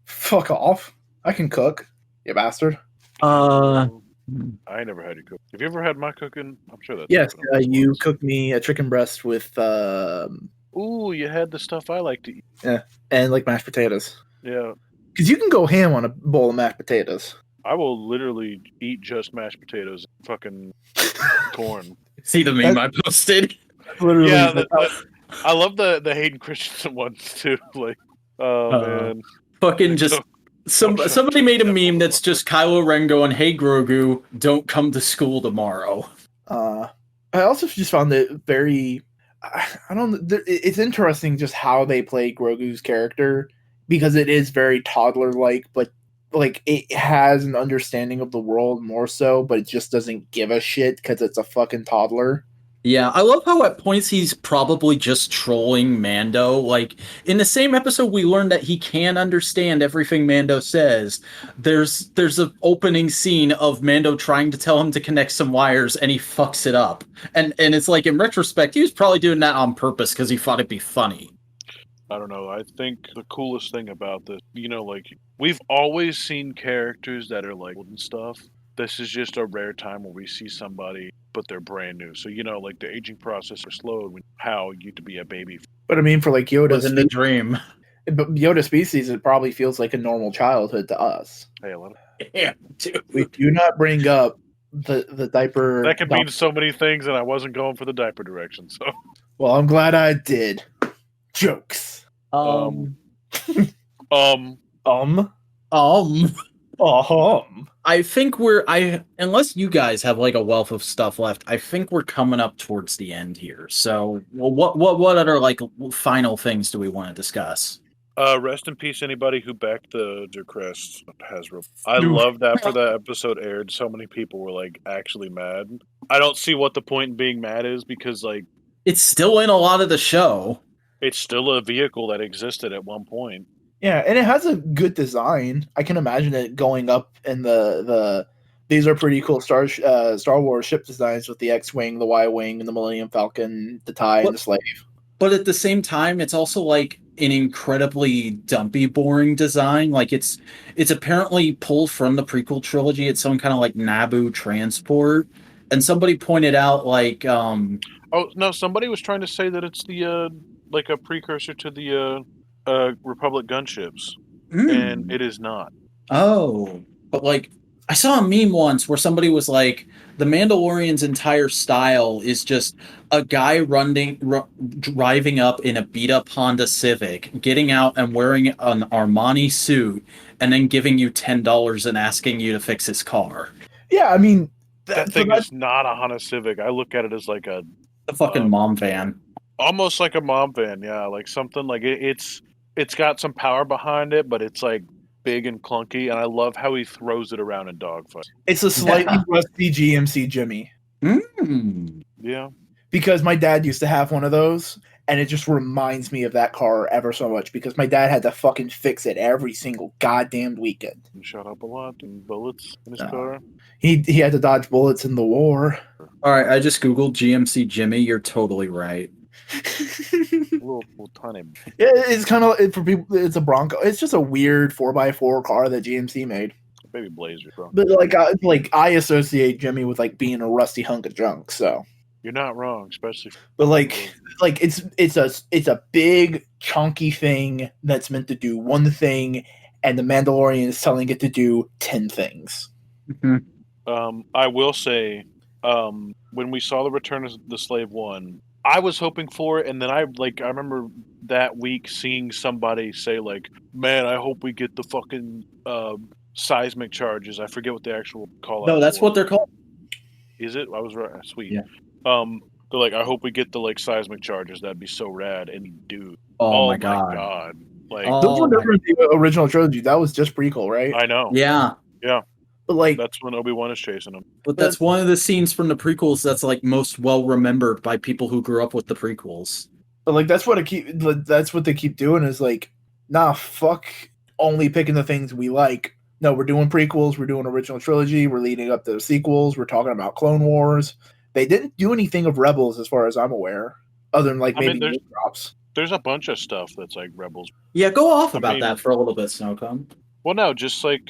Speaker 2: Fuck off. I can cook, you bastard.
Speaker 3: I never had you cook. Have you ever had my cooking? I'm sure that's.
Speaker 2: Yes,
Speaker 3: happened on this
Speaker 2: you
Speaker 3: one.
Speaker 2: cooked me a chicken breast with
Speaker 3: Ooh, you had the stuff I like to eat.
Speaker 2: and like mashed potatoes.
Speaker 3: Yeah,
Speaker 2: Because you can go ham on a bowl of mashed potatoes.
Speaker 3: I will literally eat just mashed potatoes and fucking corn.
Speaker 1: See the meme I posted?
Speaker 2: Literally,
Speaker 3: Yeah, I love the Hayden Christensen ones too. Like, oh man,
Speaker 1: Fucking just somebody made a meme that's just Kylo Ren going, "Hey Grogu, don't come to school tomorrow."
Speaker 2: I also just found it very. I don't. It's interesting just how they play Grogu's character because it is very toddler-like, but like it has an understanding of the world more so, but it just doesn't give a shit because it's a fucking toddler.
Speaker 1: Yeah, I love how at points he's probably just trolling Mando. Like in the same episode, we learned that he can understand everything Mando says. There's an opening scene of Mando trying to tell him to connect some wires, and he fucks it up. And it's like in retrospect, he was probably doing that on purpose because he thought it'd be funny.
Speaker 3: I don't know. I think the coolest thing about this, like we've always seen characters that are like old and stuff. This is just a rare time where we see somebody, but they're brand new. So like the aging process is slowed when how you to be a baby.
Speaker 2: But I mean, for like Yoda's
Speaker 1: Living the dream.
Speaker 2: but Yoda species, it probably feels like a normal childhood to us.
Speaker 3: Hey, a lot
Speaker 1: Yeah, dude.
Speaker 2: We do not bring up the diaper.
Speaker 3: that could mean so many things, and I wasn't going for the diaper direction. So,
Speaker 2: Well, I'm glad I did. Jokes.
Speaker 3: Um.
Speaker 1: I think unless you guys have like a wealth of stuff left, I think we're coming up towards the end here. So, well, what other like final things do we want to discuss?
Speaker 3: Rest in peace, anybody who backed the Crest Hasbro. I love that for that episode aired. So many people were like actually mad. I don't see what the point in being mad is because like
Speaker 1: it's still in a lot of the show.
Speaker 3: It's still a vehicle that existed at one point.
Speaker 2: Yeah, and it has a good design. I can imagine it going up in the these are pretty cool Star Wars ship designs with the X-wing, the Y-wing, and the Millennium Falcon, the TIE, and the Slave.
Speaker 1: But at the same time, it's also like an incredibly dumpy, boring design. Like it's apparently pulled from the prequel trilogy. It's some kind of like Naboo transport. And somebody pointed out like
Speaker 3: oh no, somebody was trying to say that it's the like a precursor to the Republic gunships. And it is not.
Speaker 1: Oh, but like I saw a meme once where somebody was like, the Mandalorian's entire style is just a guy driving up in a beat up Honda Civic, getting out and wearing an Armani suit, and then giving you $10 and asking you to fix his car.
Speaker 2: Yeah, I mean
Speaker 3: that thing is not a Honda Civic. I look at it as like a
Speaker 1: fucking mom van.
Speaker 3: Almost like a mom van, yeah, like something like it's got some power behind it, but it's like big and clunky, and I love how he throws it around in dogfights.
Speaker 2: It's a slightly rusty GMC Jimmy.
Speaker 3: Yeah.
Speaker 2: Because my dad used to have one of those, and it just reminds me of that car ever so much because my dad had to fucking fix it every single goddamn weekend.
Speaker 3: He shot up a lot and bullets in his car.
Speaker 2: He had to dodge bullets in the war.
Speaker 1: All right, I just googled GMC Jimmy. You're totally right.
Speaker 3: little tiny.
Speaker 2: Yeah, it's kind of for people. It's a Bronco. It's just a weird 4x4 car that GMC made.
Speaker 3: Baby Blazer, bro.
Speaker 2: But I associate Jimmy with like being a rusty hunk of junk. So
Speaker 3: you're not wrong, especially.
Speaker 2: But it's a big chunky thing that's meant to do one thing, and the Mandalorian is telling it to do 10 things.
Speaker 1: Mm-hmm.
Speaker 3: I will say, when we saw the Return of the Slave 1. I was hoping for it, and then I remember that week seeing somebody say like, "Man, I hope we get the fucking seismic charges." I forget what the actual call.
Speaker 1: No, that's what they're called.
Speaker 3: Is it? I was right. Sweet.
Speaker 1: Yeah.
Speaker 3: They're like, I hope we get the like seismic charges. That'd be so rad. And dude,
Speaker 1: oh my god.
Speaker 3: Like
Speaker 2: those were never in the original trilogy. That was just prequel, right?
Speaker 3: I know.
Speaker 1: Yeah.
Speaker 3: Yeah.
Speaker 2: But like
Speaker 3: that's when Obi-Wan is chasing him.
Speaker 1: But that's one of the scenes from the prequels that's like most well remembered by people who grew up with the prequels.
Speaker 2: But like that's what they keep doing is like, nah, fuck only picking the things we like. No, we're doing prequels, we're doing original trilogy, we're leading up to the sequels, we're talking about Clone Wars. They didn't do anything of Rebels as far as I'm aware, other than like maybe drops.
Speaker 3: There's a bunch of stuff that's like Rebels.
Speaker 1: Yeah, go off about that for a little bit, Snowcomb.
Speaker 3: Well, no, just like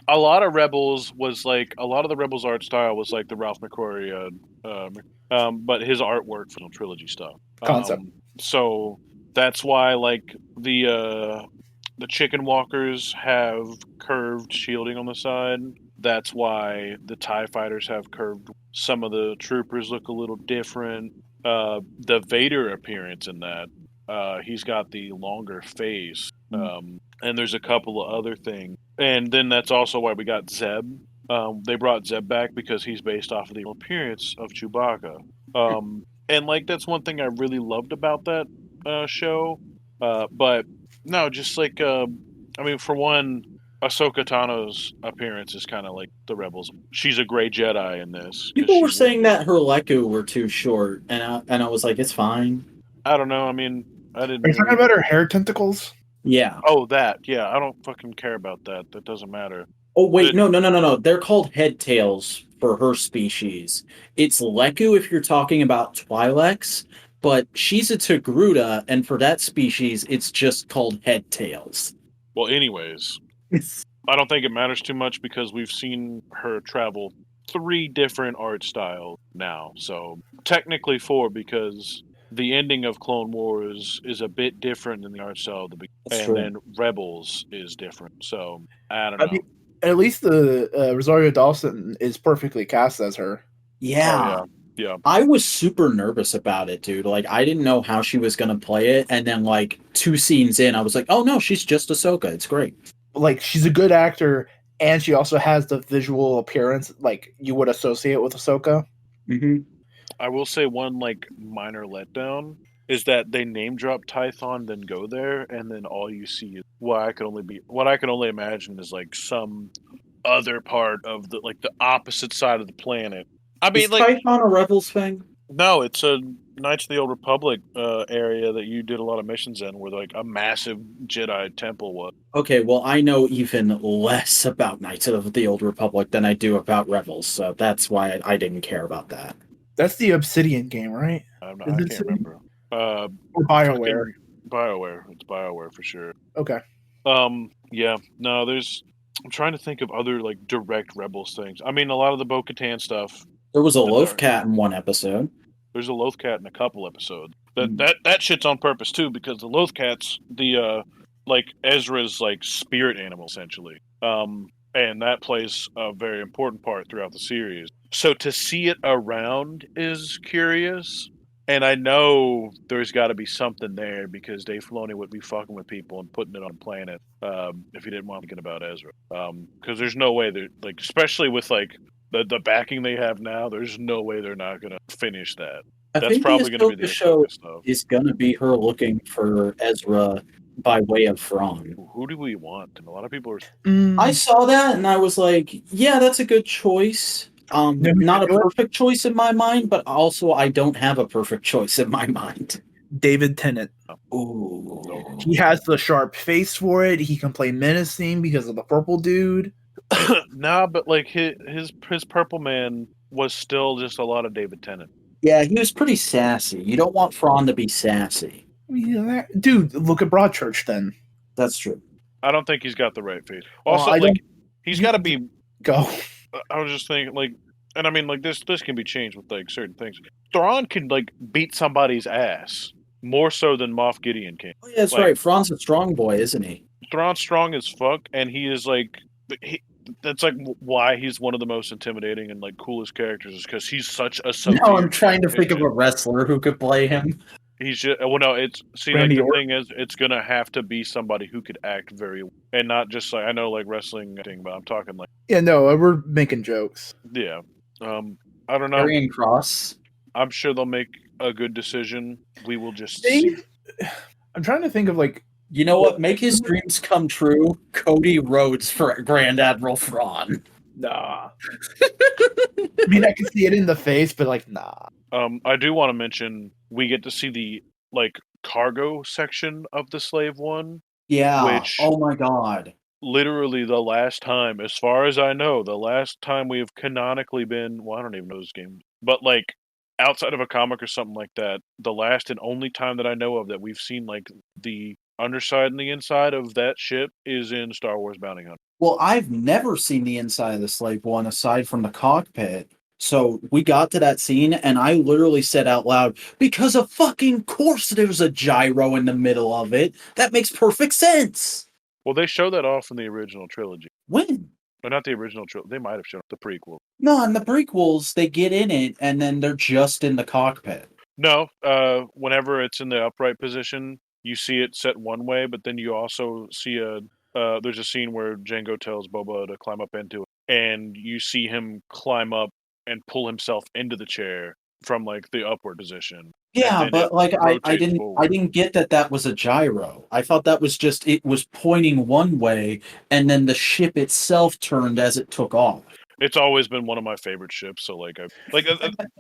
Speaker 3: a lot of Rebels was like a lot of the Rebels art style was like the Ralph McQuarrie, but his artwork for the trilogy stuff.
Speaker 2: Concept.
Speaker 3: So that's why like the chicken walkers have curved shielding on the side. That's why the TIE fighters have curved. Some of the troopers look a little different. The Vader appearance in that, he's got the longer face. And there's a couple of other things. And then that's also why we got Zeb. They brought Zeb back because he's based off of the appearance of Chewbacca. And like that's one thing I really loved about that show. But no, just like for one, Ahsoka Tano's appearance is kind of like the Rebels. She's a gray Jedi in this.
Speaker 1: People were saying that her Leku were too short, and I was like, it's fine.
Speaker 3: I don't know. I mean, I didn't.
Speaker 2: Are you talking about her hair tentacles?
Speaker 1: Yeah.
Speaker 3: Oh, that. Yeah, I don't fucking care about that. That doesn't matter.
Speaker 1: Oh wait, no. They're called head tails for her species. It's Leku if you're talking about Twi'leks, but she's a Togruta, and for that species, it's just called head tails.
Speaker 3: Well, anyways, I don't think it matters too much because we've seen her travel 3 different art styles now. So technically 4 because the ending of Clone Wars is a bit different than the art style of the beginning, and then Rebels is different. So I don't know.
Speaker 2: I mean, at least the Rosario Dawson is perfectly cast as her.
Speaker 1: Yeah.
Speaker 3: Oh, yeah.
Speaker 1: I was super nervous about it, dude. Like, I didn't know how she was going to play it. And then, like, 2 scenes in, I was like, oh, no, she's just Ahsoka. It's great.
Speaker 2: Like, she's a good actor, and she also has the visual appearance, like, you would associate with Ahsoka.
Speaker 1: Mm-hmm.
Speaker 3: I will say one, like, minor letdown is that they name drop Tython, then go there, and then all you see is what I can only imagine is, like, some other part of the opposite side of the planet. I mean,
Speaker 1: is Tython a Rebels thing?
Speaker 3: No, it's a Knights of the Old Republic area that you did a lot of missions in, where like a massive Jedi temple was.
Speaker 1: Okay, well, I know even less about Knights of the Old Republic than I do about Rebels, so that's why I didn't care about that.
Speaker 2: That's the Obsidian game, right?
Speaker 3: I can't remember.
Speaker 2: Or BioWare.
Speaker 3: BioWare. It's BioWare for sure.
Speaker 2: Okay.
Speaker 3: Yeah. No, I'm trying to think of other like direct Rebels things. I mean, a lot of the Bo-Katan stuff.
Speaker 1: There was a Loth Cat in one episode.
Speaker 3: There's a Loth Cat in a couple episodes. That shit's on purpose too, because the Loth Cat's the like Ezra's like spirit animal essentially. And that plays a very important part throughout the series. So to see it around is curious. And I know there's got to be something there because Dave Filoni would be fucking with people and putting it on a planet if he didn't want to get about Ezra. Because there's no way that, like, especially with like the backing they have now, there's no way they're not going to finish that. That's probably going to be the
Speaker 1: show
Speaker 3: stuff.
Speaker 1: Is going to be her looking for Ezra by way of Thrawn.
Speaker 3: Who do we want? And a lot of people are.
Speaker 1: I saw that and I was like, yeah, that's a good choice. Not a perfect choice in my mind, but also I don't have a perfect choice in my mind.
Speaker 2: David Tennant.
Speaker 1: Ooh.
Speaker 2: He has the sharp face for it. He can play menacing because of the purple dude.
Speaker 3: Nah, but like his Purple Man was still just a lot of David Tennant.
Speaker 1: Yeah, he was pretty sassy. You don't want Thrawn to be sassy.
Speaker 2: Yeah, dude, look at Broadchurch then.
Speaker 1: That's true.
Speaker 3: I don't think he's got the right face. Also, he's got to be.
Speaker 2: Go.
Speaker 3: I was just thinking, like, and I mean, like, this can be changed with like certain things. Thrawn can like beat somebody's ass more so than Moff Gideon can.
Speaker 1: Oh, yeah, that's right. Thrawn's a strong boy, isn't he?
Speaker 3: Thrawn's strong as fuck, and he is like that's like why he's one of the most intimidating and like coolest characters is because he's such a.
Speaker 1: No, I'm trying to think of a wrestler who could play him.
Speaker 3: He's just the thing is it's gonna have to be somebody who could act very well and not just like I know like wrestling thing, but I'm talking like
Speaker 2: we're making jokes.
Speaker 3: Yeah, I don't know.
Speaker 1: Karrion Kross.
Speaker 3: I'm sure they'll make a good decision. We will just see.
Speaker 2: I'm trying to think of like
Speaker 1: you know what? Make his dreams come true. Cody Rhodes for Grand Admiral Thrawn.
Speaker 2: Nah. I mean, I can see it in the face, but like, nah.
Speaker 3: I do want to mention we get to see the like cargo section of the Slave One.
Speaker 1: Yeah. Oh my god.
Speaker 3: Literally the last time, as far as I know, the last time we have canonically been. Well, I don't even know this game, but like outside of a comic or something like that, the last and only time that I know of that we've seen like the underside and the inside of that ship is in Star Wars Bounty Hunter.
Speaker 1: Well, I've never seen the inside of the Slave One aside from the cockpit. So we got to that scene and I literally said out loud, because of fucking course there's a gyro in the middle of it. That makes perfect sense.
Speaker 3: Well, they show that off in the original trilogy.
Speaker 1: When?
Speaker 3: Or not the original trilogy. They might have shown the prequel.
Speaker 1: No, in the prequels, they get in it and then they're just in the cockpit.
Speaker 3: No, whenever it's in the upright position, you see it set one way, but then you also see there's a scene where Jango tells Boba to climb up into it, and you see him climb up and pull himself into the chair from like the upward position. and
Speaker 1: Yeah,
Speaker 3: then it
Speaker 1: but like I
Speaker 3: rotates
Speaker 1: didn't
Speaker 3: forward.
Speaker 1: get that was a gyro. I thought that was just it was pointing one way, and then the ship itself turned as it took off.
Speaker 3: It's always been one of my favorite ships. So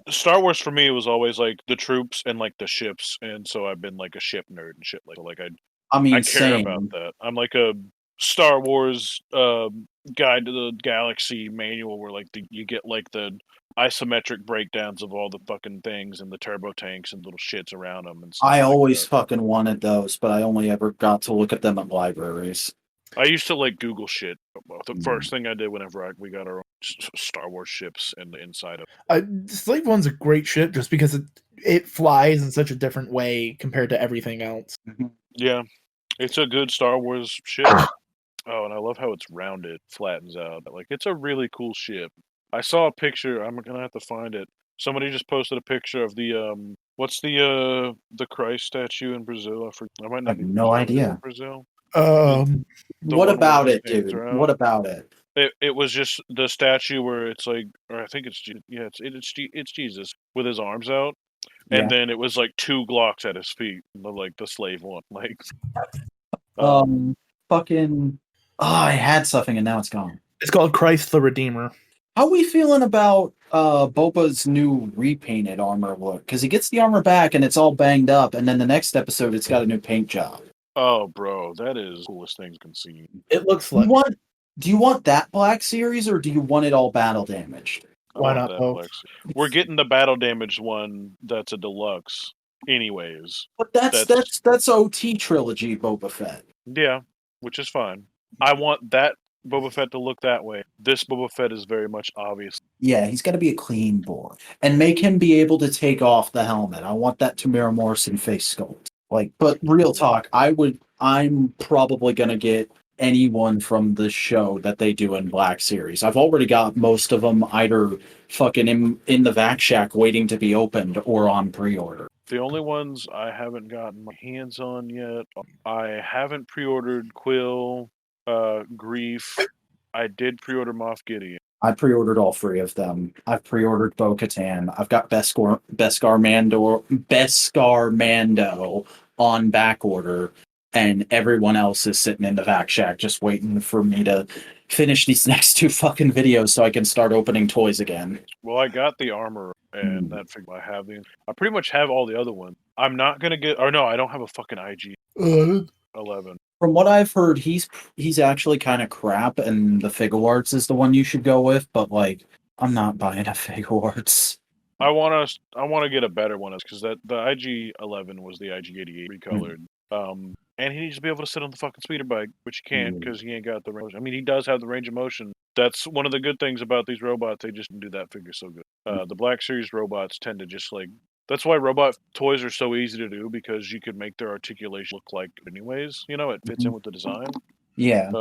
Speaker 3: Star Wars for me was always like the troops and like the ships, and so I've been like a ship nerd and shit. Like
Speaker 1: I
Speaker 3: I
Speaker 1: mean,
Speaker 3: care about
Speaker 1: same.
Speaker 3: that. I'm like a Star Wars Guide to the Galaxy manual where like you get like the isometric breakdowns of all the fucking things and the turbo tanks and little shits around them and stuff
Speaker 1: I
Speaker 3: like
Speaker 1: always
Speaker 3: that.
Speaker 1: fucking wanted those, but I only ever got to look at them at libraries.
Speaker 3: I used to like Google shit. The
Speaker 1: Mm.
Speaker 3: first thing I did whenever we got our own Star Wars ships and the inside of
Speaker 2: The Slave One's a great ship just because it flies in such a different way compared to everything else.
Speaker 3: Yeah, it's a good Star Wars ship. Oh, and I love how it's rounded, flattens out. Like it's a really cool ship. I saw a picture. I'm gonna have to find it. Somebody just posted a picture of the what's the Christ statue in Brazil? I might
Speaker 1: I
Speaker 3: not
Speaker 1: have
Speaker 3: be
Speaker 1: no idea.
Speaker 3: Brazil. The
Speaker 1: What
Speaker 3: one where
Speaker 1: about
Speaker 3: his
Speaker 1: it,
Speaker 3: hands
Speaker 1: dude?
Speaker 3: are
Speaker 1: What
Speaker 3: out.
Speaker 1: about it?
Speaker 3: It was just the statue where it's like, or I think it's it's Jesus with his arms out, and
Speaker 1: Yeah.
Speaker 3: then it was like two Glocks at his feet, like the slave one. Like,
Speaker 1: Fucking. Oh, I had something and now it's gone.
Speaker 2: It's called Christ the Redeemer.
Speaker 1: How we feeling about Boba's new repainted armor look? Because he gets the armor back and it's all banged up, and then the next episode it's got a new paint job.
Speaker 3: oh, bro, that is the coolest thing you can see.
Speaker 2: It looks
Speaker 1: You
Speaker 2: like
Speaker 1: want? Do you want that Black Series or do you want it all battle damaged?
Speaker 3: I
Speaker 2: Why
Speaker 3: want
Speaker 2: not
Speaker 3: that
Speaker 2: both?
Speaker 3: Black Sea. We're getting the battle damaged one that's a deluxe, anyways.
Speaker 1: But that's OT trilogy Boba Fett.
Speaker 3: Yeah, which is fine. I want that Boba Fett to look that way. This Boba Fett is very much obvious.
Speaker 1: Yeah, he's got to be a clean bore and make him be able to take off the helmet. I want that Tamara Morrison face sculpt. Like, but real talk, I'm probably gonna get anyone from the show that they do in Black Series. I've already got most of them either fucking in the vac shack waiting to be opened or on pre-order.
Speaker 3: The only ones I haven't gotten my hands on yet, I haven't pre-ordered Quill, Grief. I did pre-order Moff Gideon.
Speaker 1: I pre-ordered all three of them. I've pre-ordered Bo-Katan. I've got Beskar Mando on back order, and everyone else is sitting in the vac shack just waiting for me to finish these next two fucking videos so I can start opening toys again.
Speaker 3: Well, I got the armor and that figure. I have the. I pretty much have all the other ones. I'm not gonna get. Or no, I don't have a fucking IG 11.
Speaker 1: From what I've heard, he's actually kind of crap, and the Figuarts is the one you should go with. But like, I'm not buying a Figuarts.
Speaker 3: I want to get a better one because the IG 11 was the IG 88 recolored. And he needs to be able to sit on the fucking speeder bike, which he can't because he ain't got the range. I mean, he does have the range of motion. That's one of the good things about these robots. They just do that figure so good. The Black Series robots tend to just like. That's why robot toys are so easy to do because you could make their articulation look like anyways. You know, it fits in with the design.
Speaker 1: Yeah.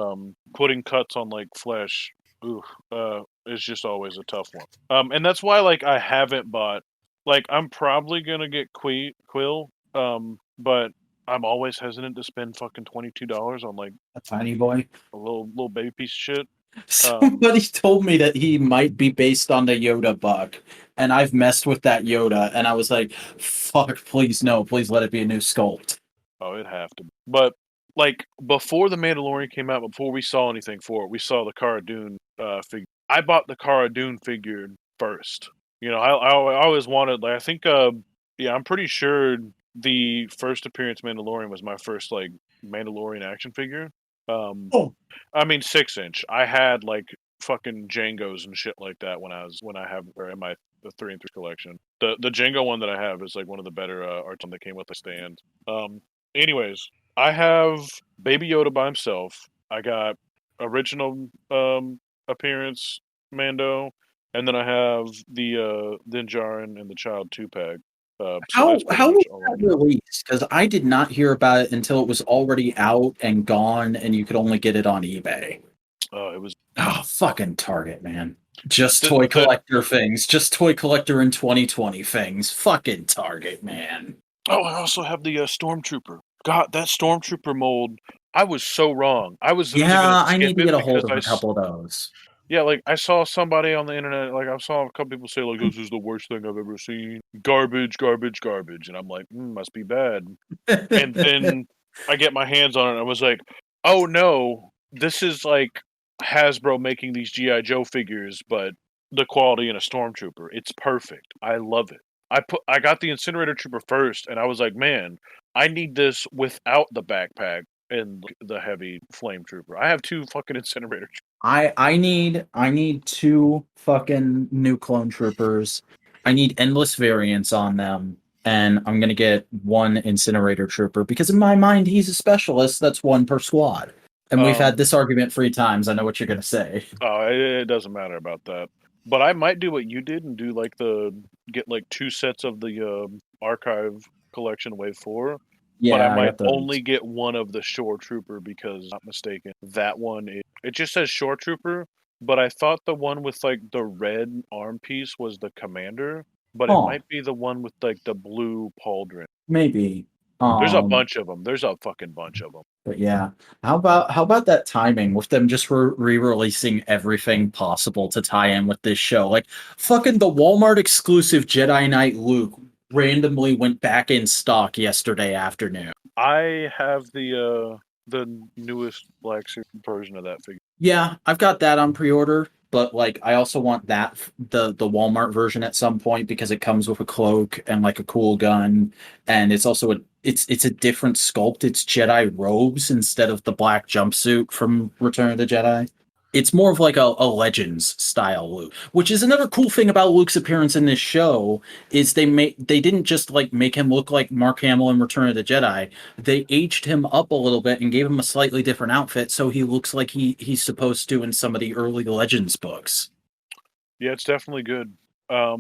Speaker 3: Putting cuts on like flesh, is just always a tough one. And that's why like I haven't bought. Like I'm probably gonna get Quill. But I'm always hesitant to spend fucking $22 on like
Speaker 1: a tiny boy,
Speaker 3: a little baby piece of shit.
Speaker 1: Somebody told me that he might be based on the Yoda buck, and I've messed with that Yoda, and I was like, "Fuck, please no, please let it be a new sculpt."
Speaker 3: Oh, it'd have to be. But like before the Mandalorian came out, before we saw anything for it, we saw the Cara Dune figure. I bought the Cara Dune figure first. You know, I always wanted. Like I think, yeah, I'm pretty sure the first appearance Mandalorian was my first like Mandalorian action figure. I mean 6-inch. I had like fucking Jangos and shit like that when I have or in my the 3 and 3 collection. The Jango one that I have is like one of the better arts that came with the stand. Anyways, I have Baby Yoda by himself. I got original appearance Mando, and then I have the Din Djarin and the Child 2-pack.
Speaker 1: How was that released? Because I did not hear about it until it was already out and gone, and you could only get it on eBay.
Speaker 3: It was
Speaker 1: fucking Target, man. Just toy collector things. Just toy collector in 2020 things. Fucking Target, man.
Speaker 3: Oh, I also have the Stormtrooper. God, that Stormtrooper mold. I was so wrong. I was
Speaker 1: I need to get a hold of a couple of those.
Speaker 3: Yeah, like I saw somebody on the internet, like I saw a couple people say, like, this is the worst thing I've ever seen. Garbage, garbage, garbage. And I'm like, must be bad. And then I get my hands on it and I was like, oh no, this is like Hasbro making these G.I. Joe figures, but the quality in a Stormtrooper. It's perfect. I love it. I got the Incinerator Trooper first and I was like, man, I need this without the backpack and the heavy flame trooper. I have 2 fucking Incinerator Troopers.
Speaker 1: I need 2 fucking new clone troopers. I need endless variants on them, and I'm gonna get 1 incinerator trooper because in my mind he's a specialist. That's 1 per squad. And we've had this argument 3 times. I know what you're gonna say.
Speaker 3: Oh, it doesn't matter about that. But I might do what you did and do like get like 2 sets of the archive collection wave 4. But I
Speaker 1: Yeah, I
Speaker 3: might
Speaker 1: got those.
Speaker 3: only get 1 of the Shore Trooper because, not mistaken, that one it just says Shore Trooper. But I thought the one with like the red arm piece was the commander, but it
Speaker 1: Oh,
Speaker 3: might be the one with like the blue pauldron.
Speaker 1: maybe.
Speaker 3: There's a bunch of them. There's a fucking bunch of them.
Speaker 1: But yeah, how about that timing with them just re-releasing everything possible to tie in with this show? Like fucking the Walmart exclusive Jedi Knight Luke randomly went back in stock yesterday afternoon.
Speaker 3: I have the newest black suit version of that figure.
Speaker 1: Yeah, I've got that on pre-order, but like I also want that the Walmart version at some point because it comes with a cloak and like a cool gun, and it's also it's a different sculpt. It's Jedi robes instead of the black jumpsuit from Return of the Jedi. It's more of like a Legends style Luke, which is another cool thing about Luke's appearance in this show is they didn't just like make him look like Mark Hamill in Return of the Jedi. They aged him up a little bit and gave him a slightly different outfit so he looks like he's supposed to in some of the early Legends books.
Speaker 3: Yeah, it's definitely good. Oh,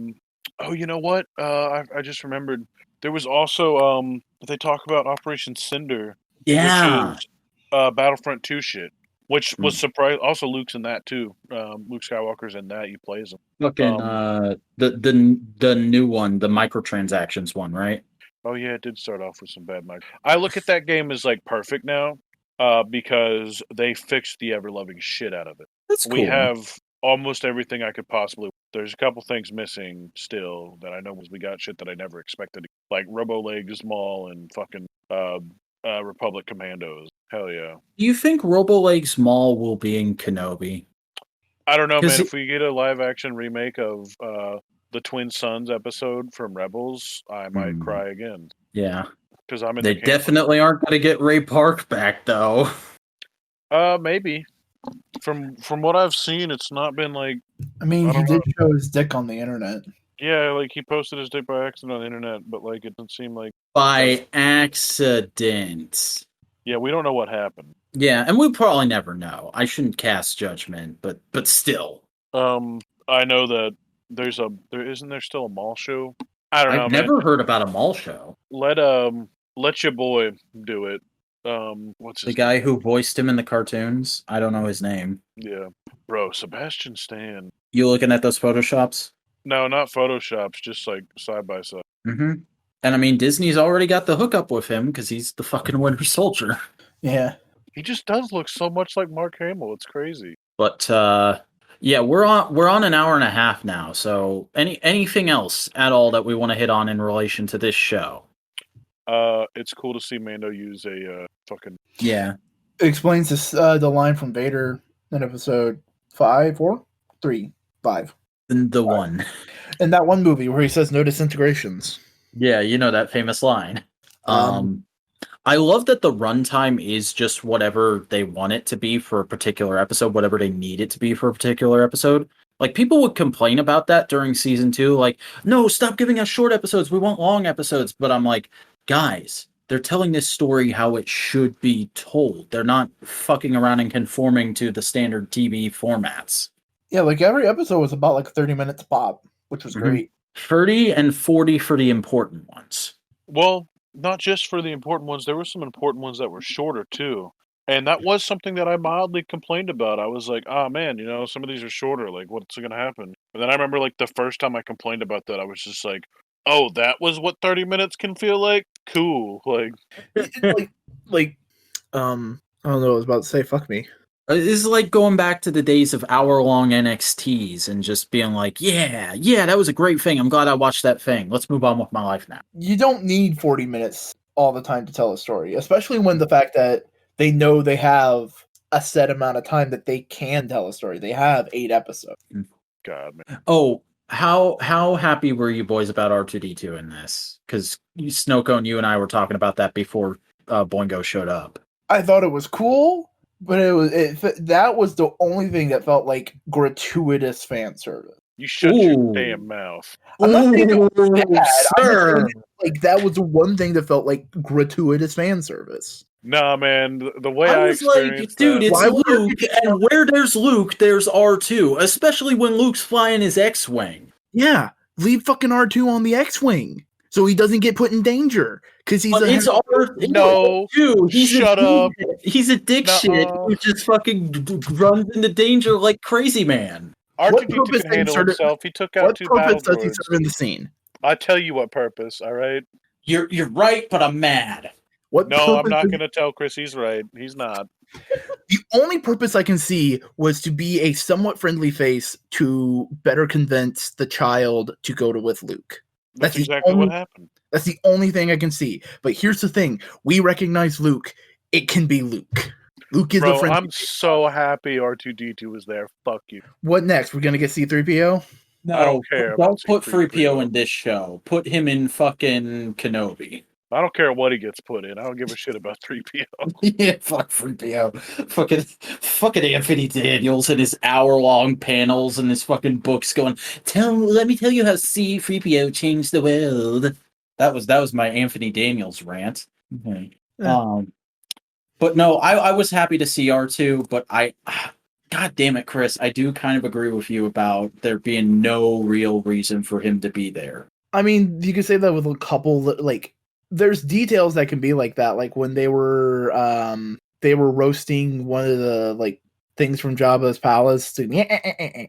Speaker 3: you know what? I just remembered there was also they talk about Operation Cinder, which
Speaker 1: Yeah.
Speaker 3: is Battlefront 2 shit, which was surprised. Also, Luke's in that too. Luke Skywalker's in that. He plays him.
Speaker 1: Fucking the new one, the microtransactions one, right?
Speaker 3: Oh yeah, it did start off with some bad mic. I look at that game as like perfect now, because they fixed the ever loving shit out of it.
Speaker 1: That's cool.
Speaker 3: We have almost everything I could possibly. There's a couple things missing still that I know we got shit that I never expected, like Robo Legs Mall and fucking Republic Commandos. Hell yeah.
Speaker 1: Do you think RoboLegs Mall will be in Kenobi?
Speaker 3: I don't know, man. If we get a live action remake of the Twin Sons episode from Rebels, I might cry again.
Speaker 1: Yeah.
Speaker 3: Because I'm in
Speaker 1: They definitely aren't going to get Ray Park back, though.
Speaker 3: Maybe. From what I've seen, it's not been like.
Speaker 2: I mean, he did show his dick on the internet.
Speaker 3: Yeah, like he posted his dick by accident on the internet, but like it doesn't seem like
Speaker 1: by accident.
Speaker 3: Yeah, we don't know what happened.
Speaker 1: Yeah, and we'll probably never know. I shouldn't cast judgment, but still.
Speaker 3: I know that there isn't there still a mall show? I don't know.
Speaker 1: I've never heard about a mall show.
Speaker 3: Let your boy do it. What's his
Speaker 1: the guy who voiced him in the cartoons? I don't know his name.
Speaker 3: Yeah. Bro, Sebastian Stan.
Speaker 1: You looking at those photoshops?
Speaker 3: No, not photoshops, just like side by side.
Speaker 1: Mm-hmm. And I mean, Disney's already got the hookup with him because he's the fucking Winter Soldier.
Speaker 2: Yeah.
Speaker 3: He just does look so much like Mark Hamill. It's crazy.
Speaker 1: But yeah, we're on an hour and a half now. So anything else at all that we want to hit on in relation to this show?
Speaker 3: It's cool to see Mando use a fucking
Speaker 1: yeah.
Speaker 2: It explains this the line from Vader in episode 5 or 3, 5.
Speaker 1: The one.
Speaker 2: In that one movie where he says no disintegrations.
Speaker 1: Yeah, you know that famous line. I love that the runtime is just whatever they want it to be for a particular episode, whatever they need it to be for a particular episode. Like, people would complain about that during season 2. Like, no, stop giving us short episodes. We want long episodes. But I'm like, guys, they're telling this story how it should be told. They're not fucking around and conforming to the standard TV formats.
Speaker 2: Yeah, like every episode was about like 30 minutes pop, which was great.
Speaker 1: 30 and 40 for the important ones.
Speaker 3: Well, not just for the important ones. There were some important ones that were shorter too. And that was something that I mildly complained about. I was like, oh man, some of these are shorter. Like, what's going to happen? And then I remember like the first time I complained about that, I was just like, oh, that was what 30 minutes can feel like? Cool. Like,
Speaker 2: I don't know what I was about to say. Fuck me.
Speaker 1: It's like going back to the days of hour-long NXTs and just being like, yeah, that was a great thing. I'm glad I watched that thing. Let's move on with my life now.
Speaker 2: You don't need 40 minutes all the time to tell a story, especially when the fact that they know they have a set amount of time that they can tell a story. They have 8 episodes.
Speaker 3: God, man.
Speaker 1: Oh, how happy were you boys about R2D2 in this? Because Snowcone, you and I were talking about that before Boingo showed up.
Speaker 2: I thought it was cool, but that was the only thing that felt like gratuitous fan service.
Speaker 3: You shut your damn mouth.
Speaker 2: I'm not saying it was bad. I'm
Speaker 1: sir.
Speaker 2: just saying, like, that was the one thing that felt like gratuitous fan service.
Speaker 3: Nah, man. The way
Speaker 1: I
Speaker 3: I
Speaker 1: was like,
Speaker 3: experienced
Speaker 1: dude,
Speaker 3: that,
Speaker 1: it's
Speaker 2: Why would
Speaker 1: Luke, and where there's Luke, there's R2, especially when Luke's flying his X-Wing.
Speaker 2: Yeah, leave fucking R2 on the X-Wing so he doesn't get put in danger. Because he's
Speaker 1: It's
Speaker 3: No,
Speaker 1: dude,
Speaker 3: shut up.
Speaker 1: He's a dick shit who just fucking runs into danger like crazy man.
Speaker 3: R2D2 can handle himself. He took out 2 battle
Speaker 2: What purpose does he
Speaker 3: droids.
Speaker 2: serve in the scene?
Speaker 3: I tell you what purpose. All right.
Speaker 1: You're right, but I'm mad.
Speaker 3: No, I'm not going to tell Chris he's right. He's not.
Speaker 2: The only purpose I can see was to be a somewhat friendly face to better convince the child to go with Luke.
Speaker 3: That's exactly what happened.
Speaker 2: That's the only thing I can see. But here's the thing. We recognize Luke. It can be Luke. Luke is
Speaker 3: Bro,
Speaker 2: the friend.
Speaker 3: I'm so happy R2D2 was there. Fuck you.
Speaker 2: What next? We're going to get C-3PO?
Speaker 1: No,
Speaker 3: I don't care.
Speaker 1: Don't put 3PO in this show. Put him in fucking Kenobi.
Speaker 3: I don't care what he gets put in. I don't give a shit about 3PO.
Speaker 1: Yeah, fuck 3PO. Fucking Anthony Daniels and his hour-long panels and his fucking books going, let me tell you how C-3PO changed the world. That was my Anthony Daniels rant. Okay.
Speaker 2: Yeah.
Speaker 1: But no, I was happy to see R2, but God damn it, Chris, I do kind of agree with you about there being no real reason for him to be there.
Speaker 2: I mean, you could say that with a couple, like, there's details that can be like that, like when they were roasting one of the, like, things from Jabba's palace,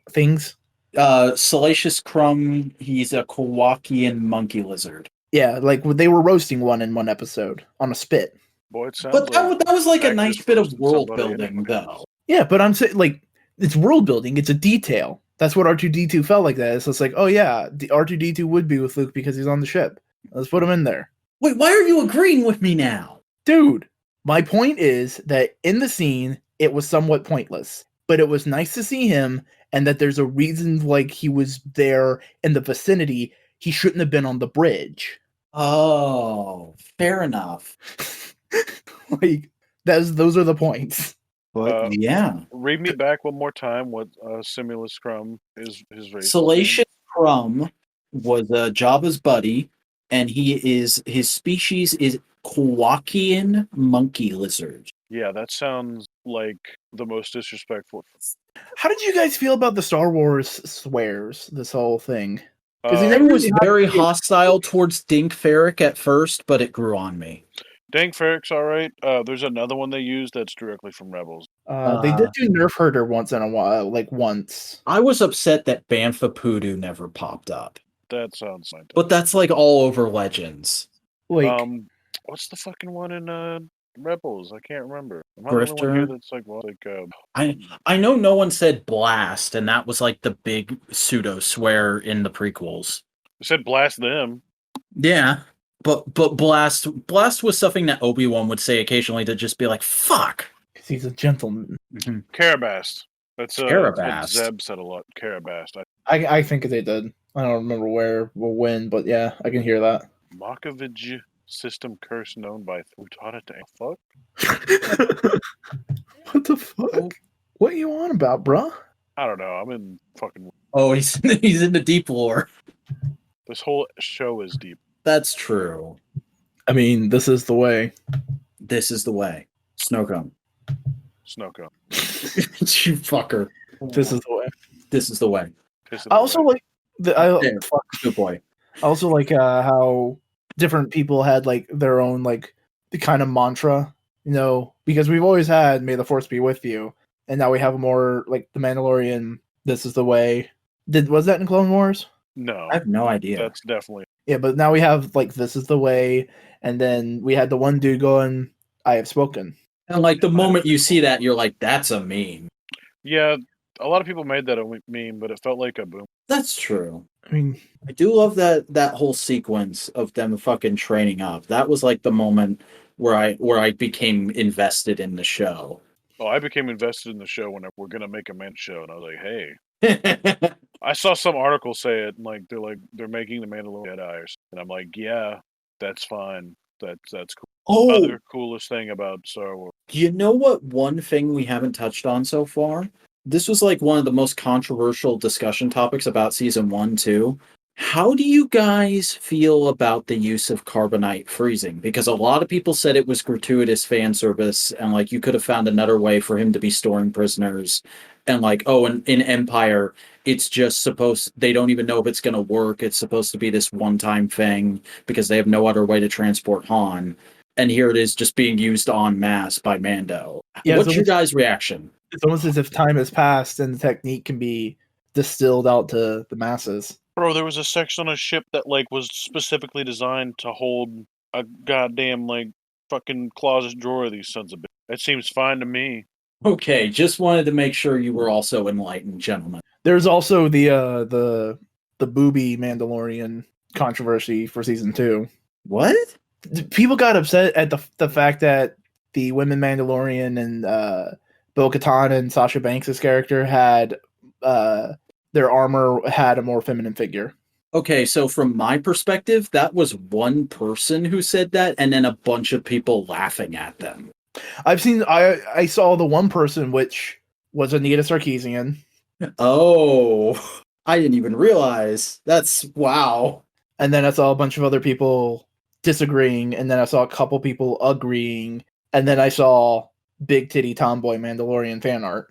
Speaker 2: things.
Speaker 1: Salacious Crumb, he's a Kowakian monkey lizard.
Speaker 2: Yeah, like they were roasting one in one episode on a spit.
Speaker 3: Boy, it sounds
Speaker 1: but that was like a nice bit of world
Speaker 3: somebody
Speaker 1: building, though.
Speaker 2: Yeah, but I'm saying, like, it's world building. It's a detail. That's what R2-D2 felt like that. So it's like, oh yeah, the R2-D2 would be with Luke because he's on the ship. Let's put him in there.
Speaker 1: Wait, why are you agreeing with me now?
Speaker 2: Dude, my point is that in the scene, it was somewhat pointless. But it was nice to see him, and that there's a reason, like, he was there in the vicinity. He shouldn't have been on the bridge.
Speaker 1: Oh, fair enough.
Speaker 2: Like, those are the points.
Speaker 1: But yeah.
Speaker 3: Read me back one more time what Simulus Crumb is his race.
Speaker 1: Salacious Crumb was Jabba's buddy, and his species is Kowakian monkey lizard.
Speaker 3: Yeah, that sounds like the most disrespectful.
Speaker 2: How did you guys feel about the Star Wars swears, this whole thing?
Speaker 1: Because he never was very hostile towards Dink Ferrick at first, but it grew on me.
Speaker 3: Dink Ferrick's all right. There's another one they use that's directly from Rebels.
Speaker 2: They did do Nerf Herder once in a while, like once.
Speaker 1: I was upset that Bantha Poodoo never popped up.
Speaker 3: That sounds like.
Speaker 1: But that's like all over Legends.
Speaker 2: Like,
Speaker 3: what's the fucking one in Rebels? I can't remember.
Speaker 1: Grifter.
Speaker 3: That's like,
Speaker 1: I know no one said blast, and that was like the big pseudo swear in the prequels.
Speaker 3: It said blast them.
Speaker 1: Yeah, but blast was something that Obi-Wan would say occasionally to just be like, fuck.
Speaker 2: Because he's a gentleman.
Speaker 1: Mm-hmm.
Speaker 3: Carabast. That's
Speaker 1: Carabast.
Speaker 3: what Zeb said a lot. Carabast.
Speaker 2: I think they did. I don't remember where or when, but yeah, I can hear that.
Speaker 3: Makovij system curse known by who taught it to fuck?
Speaker 2: What the fuck? What are you on about, bruh?
Speaker 3: I don't know. I'm in fucking.
Speaker 1: Oh, he's in the deep lore.
Speaker 3: This whole show is deep.
Speaker 1: That's true.
Speaker 2: I mean, this is the way.
Speaker 1: This is the way. Snowcone.
Speaker 3: Snowcone.
Speaker 1: You fucker.
Speaker 2: This is the way.
Speaker 1: This is the way.
Speaker 2: I also like
Speaker 1: good boy.
Speaker 2: I also like how different people had like their own like the kind of mantra, you know, because we've always had "May the Force be with you," and now we have a more like the Mandalorian. This is the way. Was that in Clone Wars?
Speaker 3: No,
Speaker 1: I have no idea.
Speaker 3: That's definitely
Speaker 2: but now we have like "This is the way," and then we had the one dude going, "I have spoken."
Speaker 1: And like the moment you see that, you're like, that's a meme.
Speaker 3: Yeah, a lot of people made that a meme, but it felt like a boom.
Speaker 1: That's true.
Speaker 2: I mean,
Speaker 1: I do love that whole sequence of them fucking training up. That was like the moment where I became invested in the show.
Speaker 3: Oh, I became invested in the show when we're gonna make a man show, and I was like, hey. I saw some article say it, and like they're making the Mandalorian Jedi, and I'm like, yeah, that's fine. That's cool.
Speaker 1: Oh,
Speaker 3: Other coolest thing about Star Wars.
Speaker 1: you know what? One thing we haven't touched on so far. This was like one of the most controversial discussion topics about season 1 too. How do you guys feel about the use of carbonite freezing? Because a lot of people said it was gratuitous fan service and like you could have found another way for him to be storing prisoners. And like, oh, in Empire, it's just supposed they don't even know if it's gonna work. It's supposed to be this one-time thing because they have no other way to transport Han. And here it is just being used en masse by Mando.
Speaker 2: Yeah,
Speaker 1: What's your guys' reaction?
Speaker 2: it's almost as if time has passed and the technique can be distilled out to the masses.
Speaker 3: Bro, there was a section on a ship that like was specifically designed to hold a goddamn like fucking closet drawer of these sons of bitches. That seems fine to me.
Speaker 1: Okay, just wanted to make sure you were also enlightened, gentlemen.
Speaker 2: There's also the booby Mandalorian controversy for season 2.
Speaker 1: What?
Speaker 2: People got upset at the fact that the women Mandalorian and Bo-Katan and Sasha Banks' character had their armor had a more feminine figure.
Speaker 1: Okay, so from my perspective, that was one person who said that, and then a bunch of people laughing at them.
Speaker 2: I saw the one person, which was Anita Sarkeesian.
Speaker 1: Oh, I didn't even realize. That's wow.
Speaker 2: And then I saw a bunch of other people disagreeing, and then I saw a couple people agreeing, and then I saw big titty tomboy Mandalorian fan art.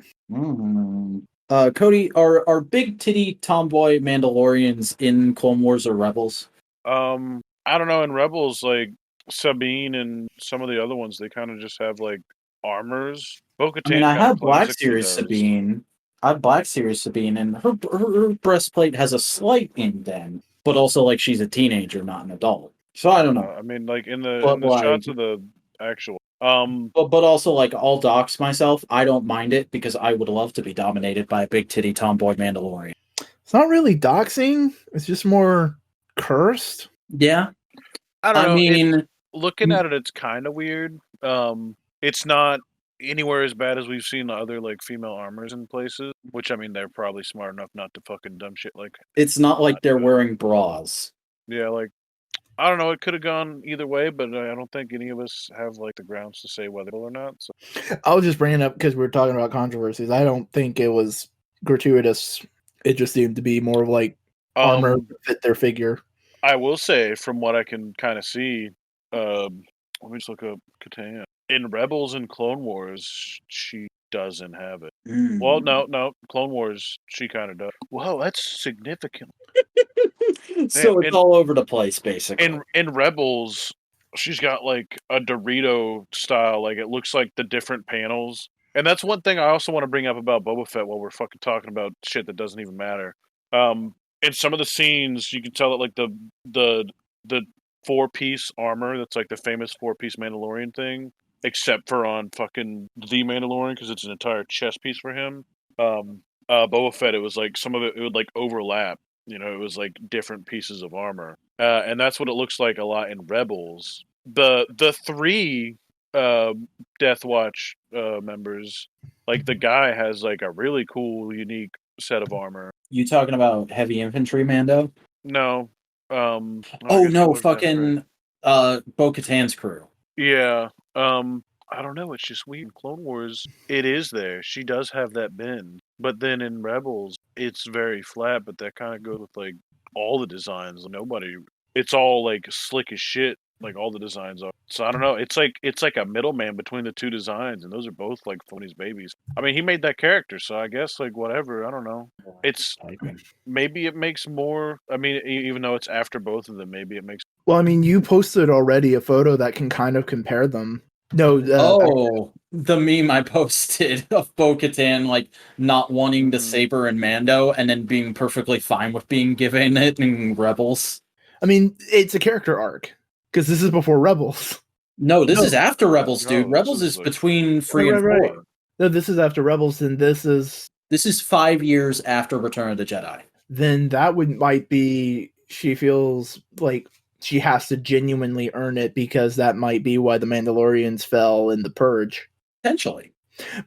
Speaker 1: Cody, are big titty tomboy Mandalorians in Clone Wars or Rebels?
Speaker 3: I don't know. In Rebels, like Sabine and some of the other ones, they kind of just have like armors. Bo-Katan
Speaker 1: I mean, I have Black
Speaker 3: whimsically
Speaker 1: Series
Speaker 3: does.
Speaker 1: Sabine. I have Black Series Sabine, and her breastplate has a slight indent, but also like she's a teenager, not an adult. So I don't know.
Speaker 3: I mean, like in the
Speaker 1: But, like-
Speaker 3: shots of the actual.
Speaker 1: But also, like, I'll dox myself. I don't mind it because I would love to be dominated by a big titty tomboy Mandalorian.
Speaker 2: It's not really doxing. It's just more cursed.
Speaker 1: Yeah.
Speaker 3: I don't know.
Speaker 1: I mean,
Speaker 3: Looking at it, it's kind of weird. It's not anywhere as bad as we've seen other like female armors in places. Which I mean, they're probably smart enough not to fucking dumb shit like.
Speaker 1: it's not like they're wearing bras.
Speaker 3: Yeah, like I don't know. It could have gone either way, but I don't think any of us have like the grounds to say whether or not. So.
Speaker 2: I was just bringing it up because we were talking about controversies. I don't think it was gratuitous. It just seemed to be more of like armor to fit their figure.
Speaker 3: I will say, from what I can kind of see, let me just look up Katan. In Rebels and Clone Wars, she doesn't have it. Well, no, Clone Wars, she kind of does. Whoa, that's significant.
Speaker 1: So it's all over the place, basically.
Speaker 3: In Rebels, she's got like a Dorito style, like it looks like the different panels. And that's one thing I also want to bring up about Boba Fett while we're fucking talking about shit that doesn't even matter. In some of the scenes, you can tell that like the 4-piece armor that's like the famous 4-piece Mandalorian thing, except for on fucking the Mandalorian because it's an entire chest piece for him. Boba Fett, it was like some of it would like overlap. You know, it was like different pieces of armor, and that's what it looks like a lot in Rebels. The 3 Death Watch members, like the guy has like a really cool, unique set of armor.
Speaker 1: You talking about heavy infantry, Mando?
Speaker 3: No.
Speaker 1: Oh no, fucking Bo-Katan's crew.
Speaker 3: Yeah. I don't know. It's just weird. Clone Wars, it is there. She does have that bend, but then in Rebels, it's very flat. But that kind of goes with like all the designs. It's all like slick as shit. Like all the designs are. So I don't know. It's like a middleman between the two designs, and those are both like Filoni's babies. I mean, he made that character, so I guess like whatever. I don't know. It's maybe it makes more. I mean, even though it's after both of them, maybe it makes.
Speaker 2: Well, I mean, you posted already a photo that can kind of compare them. No.
Speaker 1: The meme I posted of Bo-Katan like not wanting to saber and Mando, and then being perfectly fine with being given it in Rebels.
Speaker 2: I mean, it's a character arc because this is before Rebels.
Speaker 1: No, this
Speaker 2: No.
Speaker 1: is after Rebels,
Speaker 3: No,
Speaker 1: dude.
Speaker 3: this
Speaker 1: Rebels
Speaker 3: is
Speaker 1: is
Speaker 3: like-
Speaker 1: between 3 and
Speaker 2: Right.
Speaker 1: 4.
Speaker 2: No, this is after Rebels, and this is
Speaker 1: This is 5 years after Return of the Jedi.
Speaker 2: then that might be she feels like she has to genuinely earn it because that might be why the Mandalorians fell in the Purge.
Speaker 1: Potentially.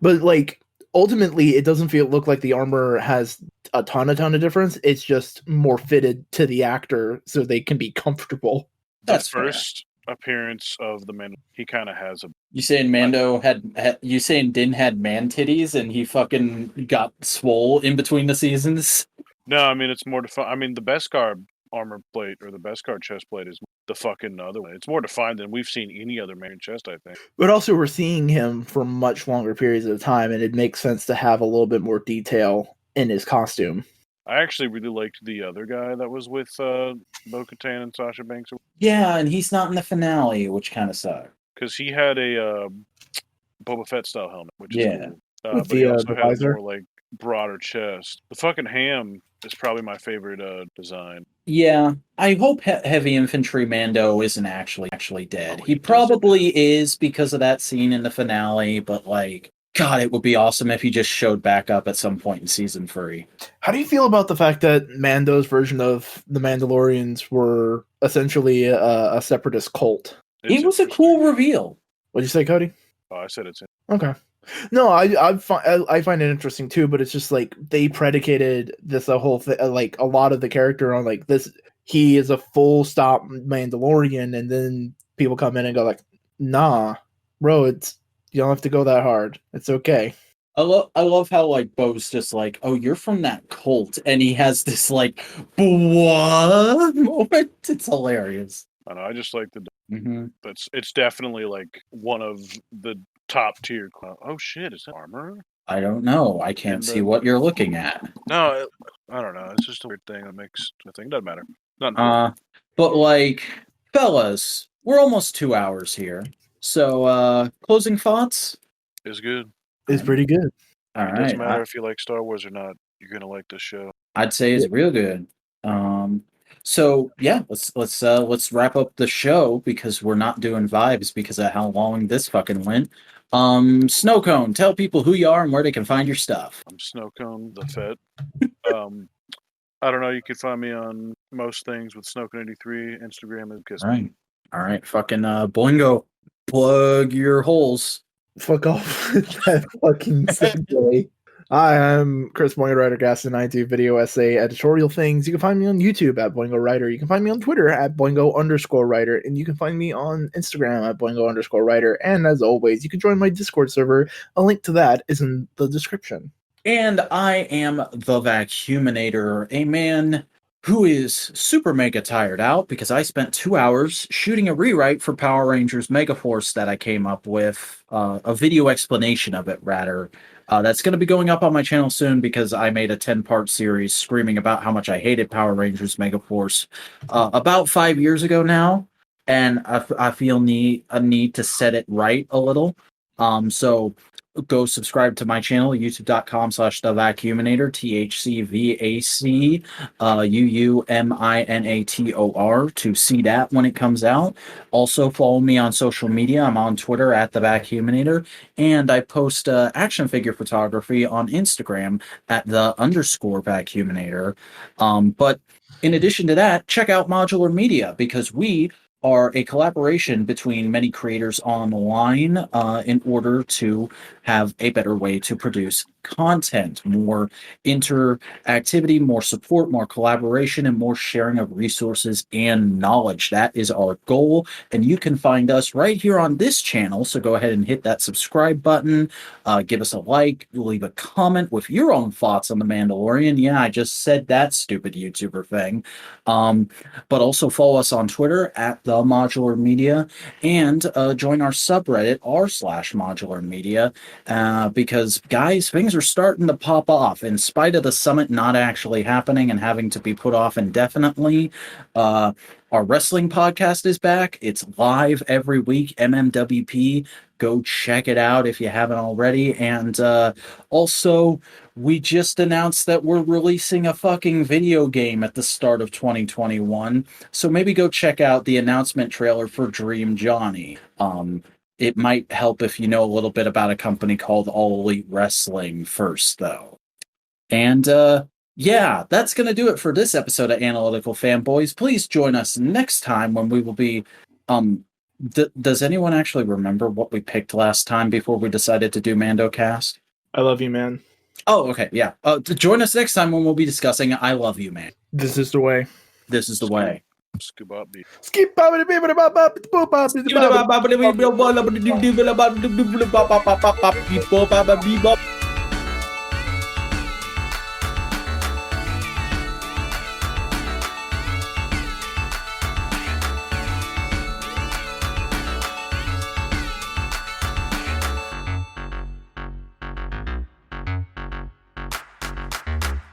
Speaker 2: But like ultimately, it doesn't look like the armor has a ton of difference. It's just more fitted to the actor so they can be comfortable.
Speaker 1: That's
Speaker 3: the first appearance of the man, he kind of has a.
Speaker 1: You saying Mando had you saying Din had man titties and he fucking got swole in between the seasons?
Speaker 3: No, I mean it's more defined. I mean the Beskar armor plate or the Beskar chest plate is the fucking other way. It's more defined than we've seen any other man chest, I think.
Speaker 2: But also, we're seeing him for much longer periods of time, and it makes sense to have a little bit more detail in his costume.
Speaker 3: I actually really liked the other guy that was with Bo-Katan and Sasha Banks
Speaker 1: Yeah, and he's not in the finale, which kind of sucked.
Speaker 3: because he had a Boba Fett style helmet, which is
Speaker 1: Yeah.
Speaker 3: cool.
Speaker 2: With
Speaker 3: But he
Speaker 2: the
Speaker 3: also had a
Speaker 2: visor?
Speaker 3: more like broader chest. The fucking ham is probably my favorite design.
Speaker 1: Yeah, I hope Heavy Infantry Mando isn't actually dead.
Speaker 3: Oh,
Speaker 1: He
Speaker 3: he
Speaker 1: probably is because of that scene in the finale, but like, God, it would be awesome if he just showed back up at some point in season 3.
Speaker 2: How do you feel about the fact that Mando's version of the Mandalorians were essentially a separatist cult?
Speaker 1: He was a cool reveal.
Speaker 2: What'd you say, Cody?
Speaker 3: Oh, I said it's in.
Speaker 2: Okay. No, I find it interesting too, but it's just like they predicated this whole thing, like a lot of the character on like this. He is a full stop Mandalorian, and then people come in and go like, "Nah, bro, you don't have to go that hard. It's okay."
Speaker 1: I love how like Bo's just like, oh, you're from that cult, and he has this like what moment. It's hilarious.
Speaker 3: I don't know. I just like the.
Speaker 1: Mm-hmm.
Speaker 3: It's definitely like one of the top tier. Oh shit! Is that armor?
Speaker 1: I don't know. I can't see what you're looking at.
Speaker 3: No, I don't know. It's just a weird thing that makes the thing doesn't matter. Not important.
Speaker 1: But like, fellas, we're almost 2 hours here. So, closing thoughts?
Speaker 3: It's good.
Speaker 2: It's pretty good.
Speaker 1: All
Speaker 3: It doesn't
Speaker 1: right.
Speaker 3: matter if you like Star Wars or not. You're gonna like this show.
Speaker 1: I'd say it's real good. So yeah, let's wrap up the show because we're not doing vibes because of how long this fucking went. Snowcone, tell people who you are and where they can find your stuff.
Speaker 3: I'm Snowcone the Fed. I don't know. You can find me on most things with Snowcone83. Instagram is Gaston.
Speaker 1: All right. Fucking Boingo, plug your holes.
Speaker 2: Fuck off with that fucking segue. Hi, I'm Chris Boingo Writer Gaston. I do video essay editorial things. You can find me on YouTube at Boingo Writer. You can find me on Twitter at Boingo_Writer. And you can find me on Instagram at Boingo_Writer. And as always, you can join my Discord server. A link to that is in the description.
Speaker 1: And I am the Vacuuminator, a man who is super mega tired out because I spent 2 hours shooting a rewrite for Power Rangers Megaforce that I came up with, a video explanation of it, rather. That's going to be going up on my channel soon because I made a 10-part series screaming about how much I hated Power Rangers Megaforce about 5 years ago now, and I feel a need to set it right a little. So go subscribe to my channel, youtube.com/thevacuuminator, THCVAC UUMINATOR, to see that when it comes out. Also follow me on social media. I'm on Twitter at thevacuuminator, and I post action figure photography on Instagram at _vacuuminator. But in addition to that, check out Modular Media because we are a collaboration between many creators online in order to have a better way to produce content, more interactivity, more support, more collaboration, and more sharing of resources and knowledge. That is our goal, and you can find us right here on this channel, so go ahead and hit that subscribe button, give us a like, leave a comment with your own thoughts on The Mandalorian. Yeah, I just said that stupid YouTuber thing. But also follow us on Twitter at The Modular Media, and join our subreddit r/modular media, because guys, things are are starting to pop off. In spite of the summit not actually happening and having to be put off indefinitely, our wrestling podcast is back. It's live every week, MMWP. Go check it out if you haven't already. And also, we just announced that we're releasing a fucking video game at the start of 2021. So maybe go check out the announcement trailer for Dream Johnny. It might help if you know a little bit about a company called All Elite Wrestling first, though. And yeah, that's going to do it for this episode of Analytical Fanboys. Please join us next time when we will be... does anyone actually remember what we picked last time before we decided to do MandoCast?
Speaker 2: I love you, man.
Speaker 1: Oh, okay, yeah. Join us next time when we'll be discussing I Love You, Man.
Speaker 2: This is the way.
Speaker 1: This is the way.
Speaker 3: Skip up, beat.
Speaker 2: Skip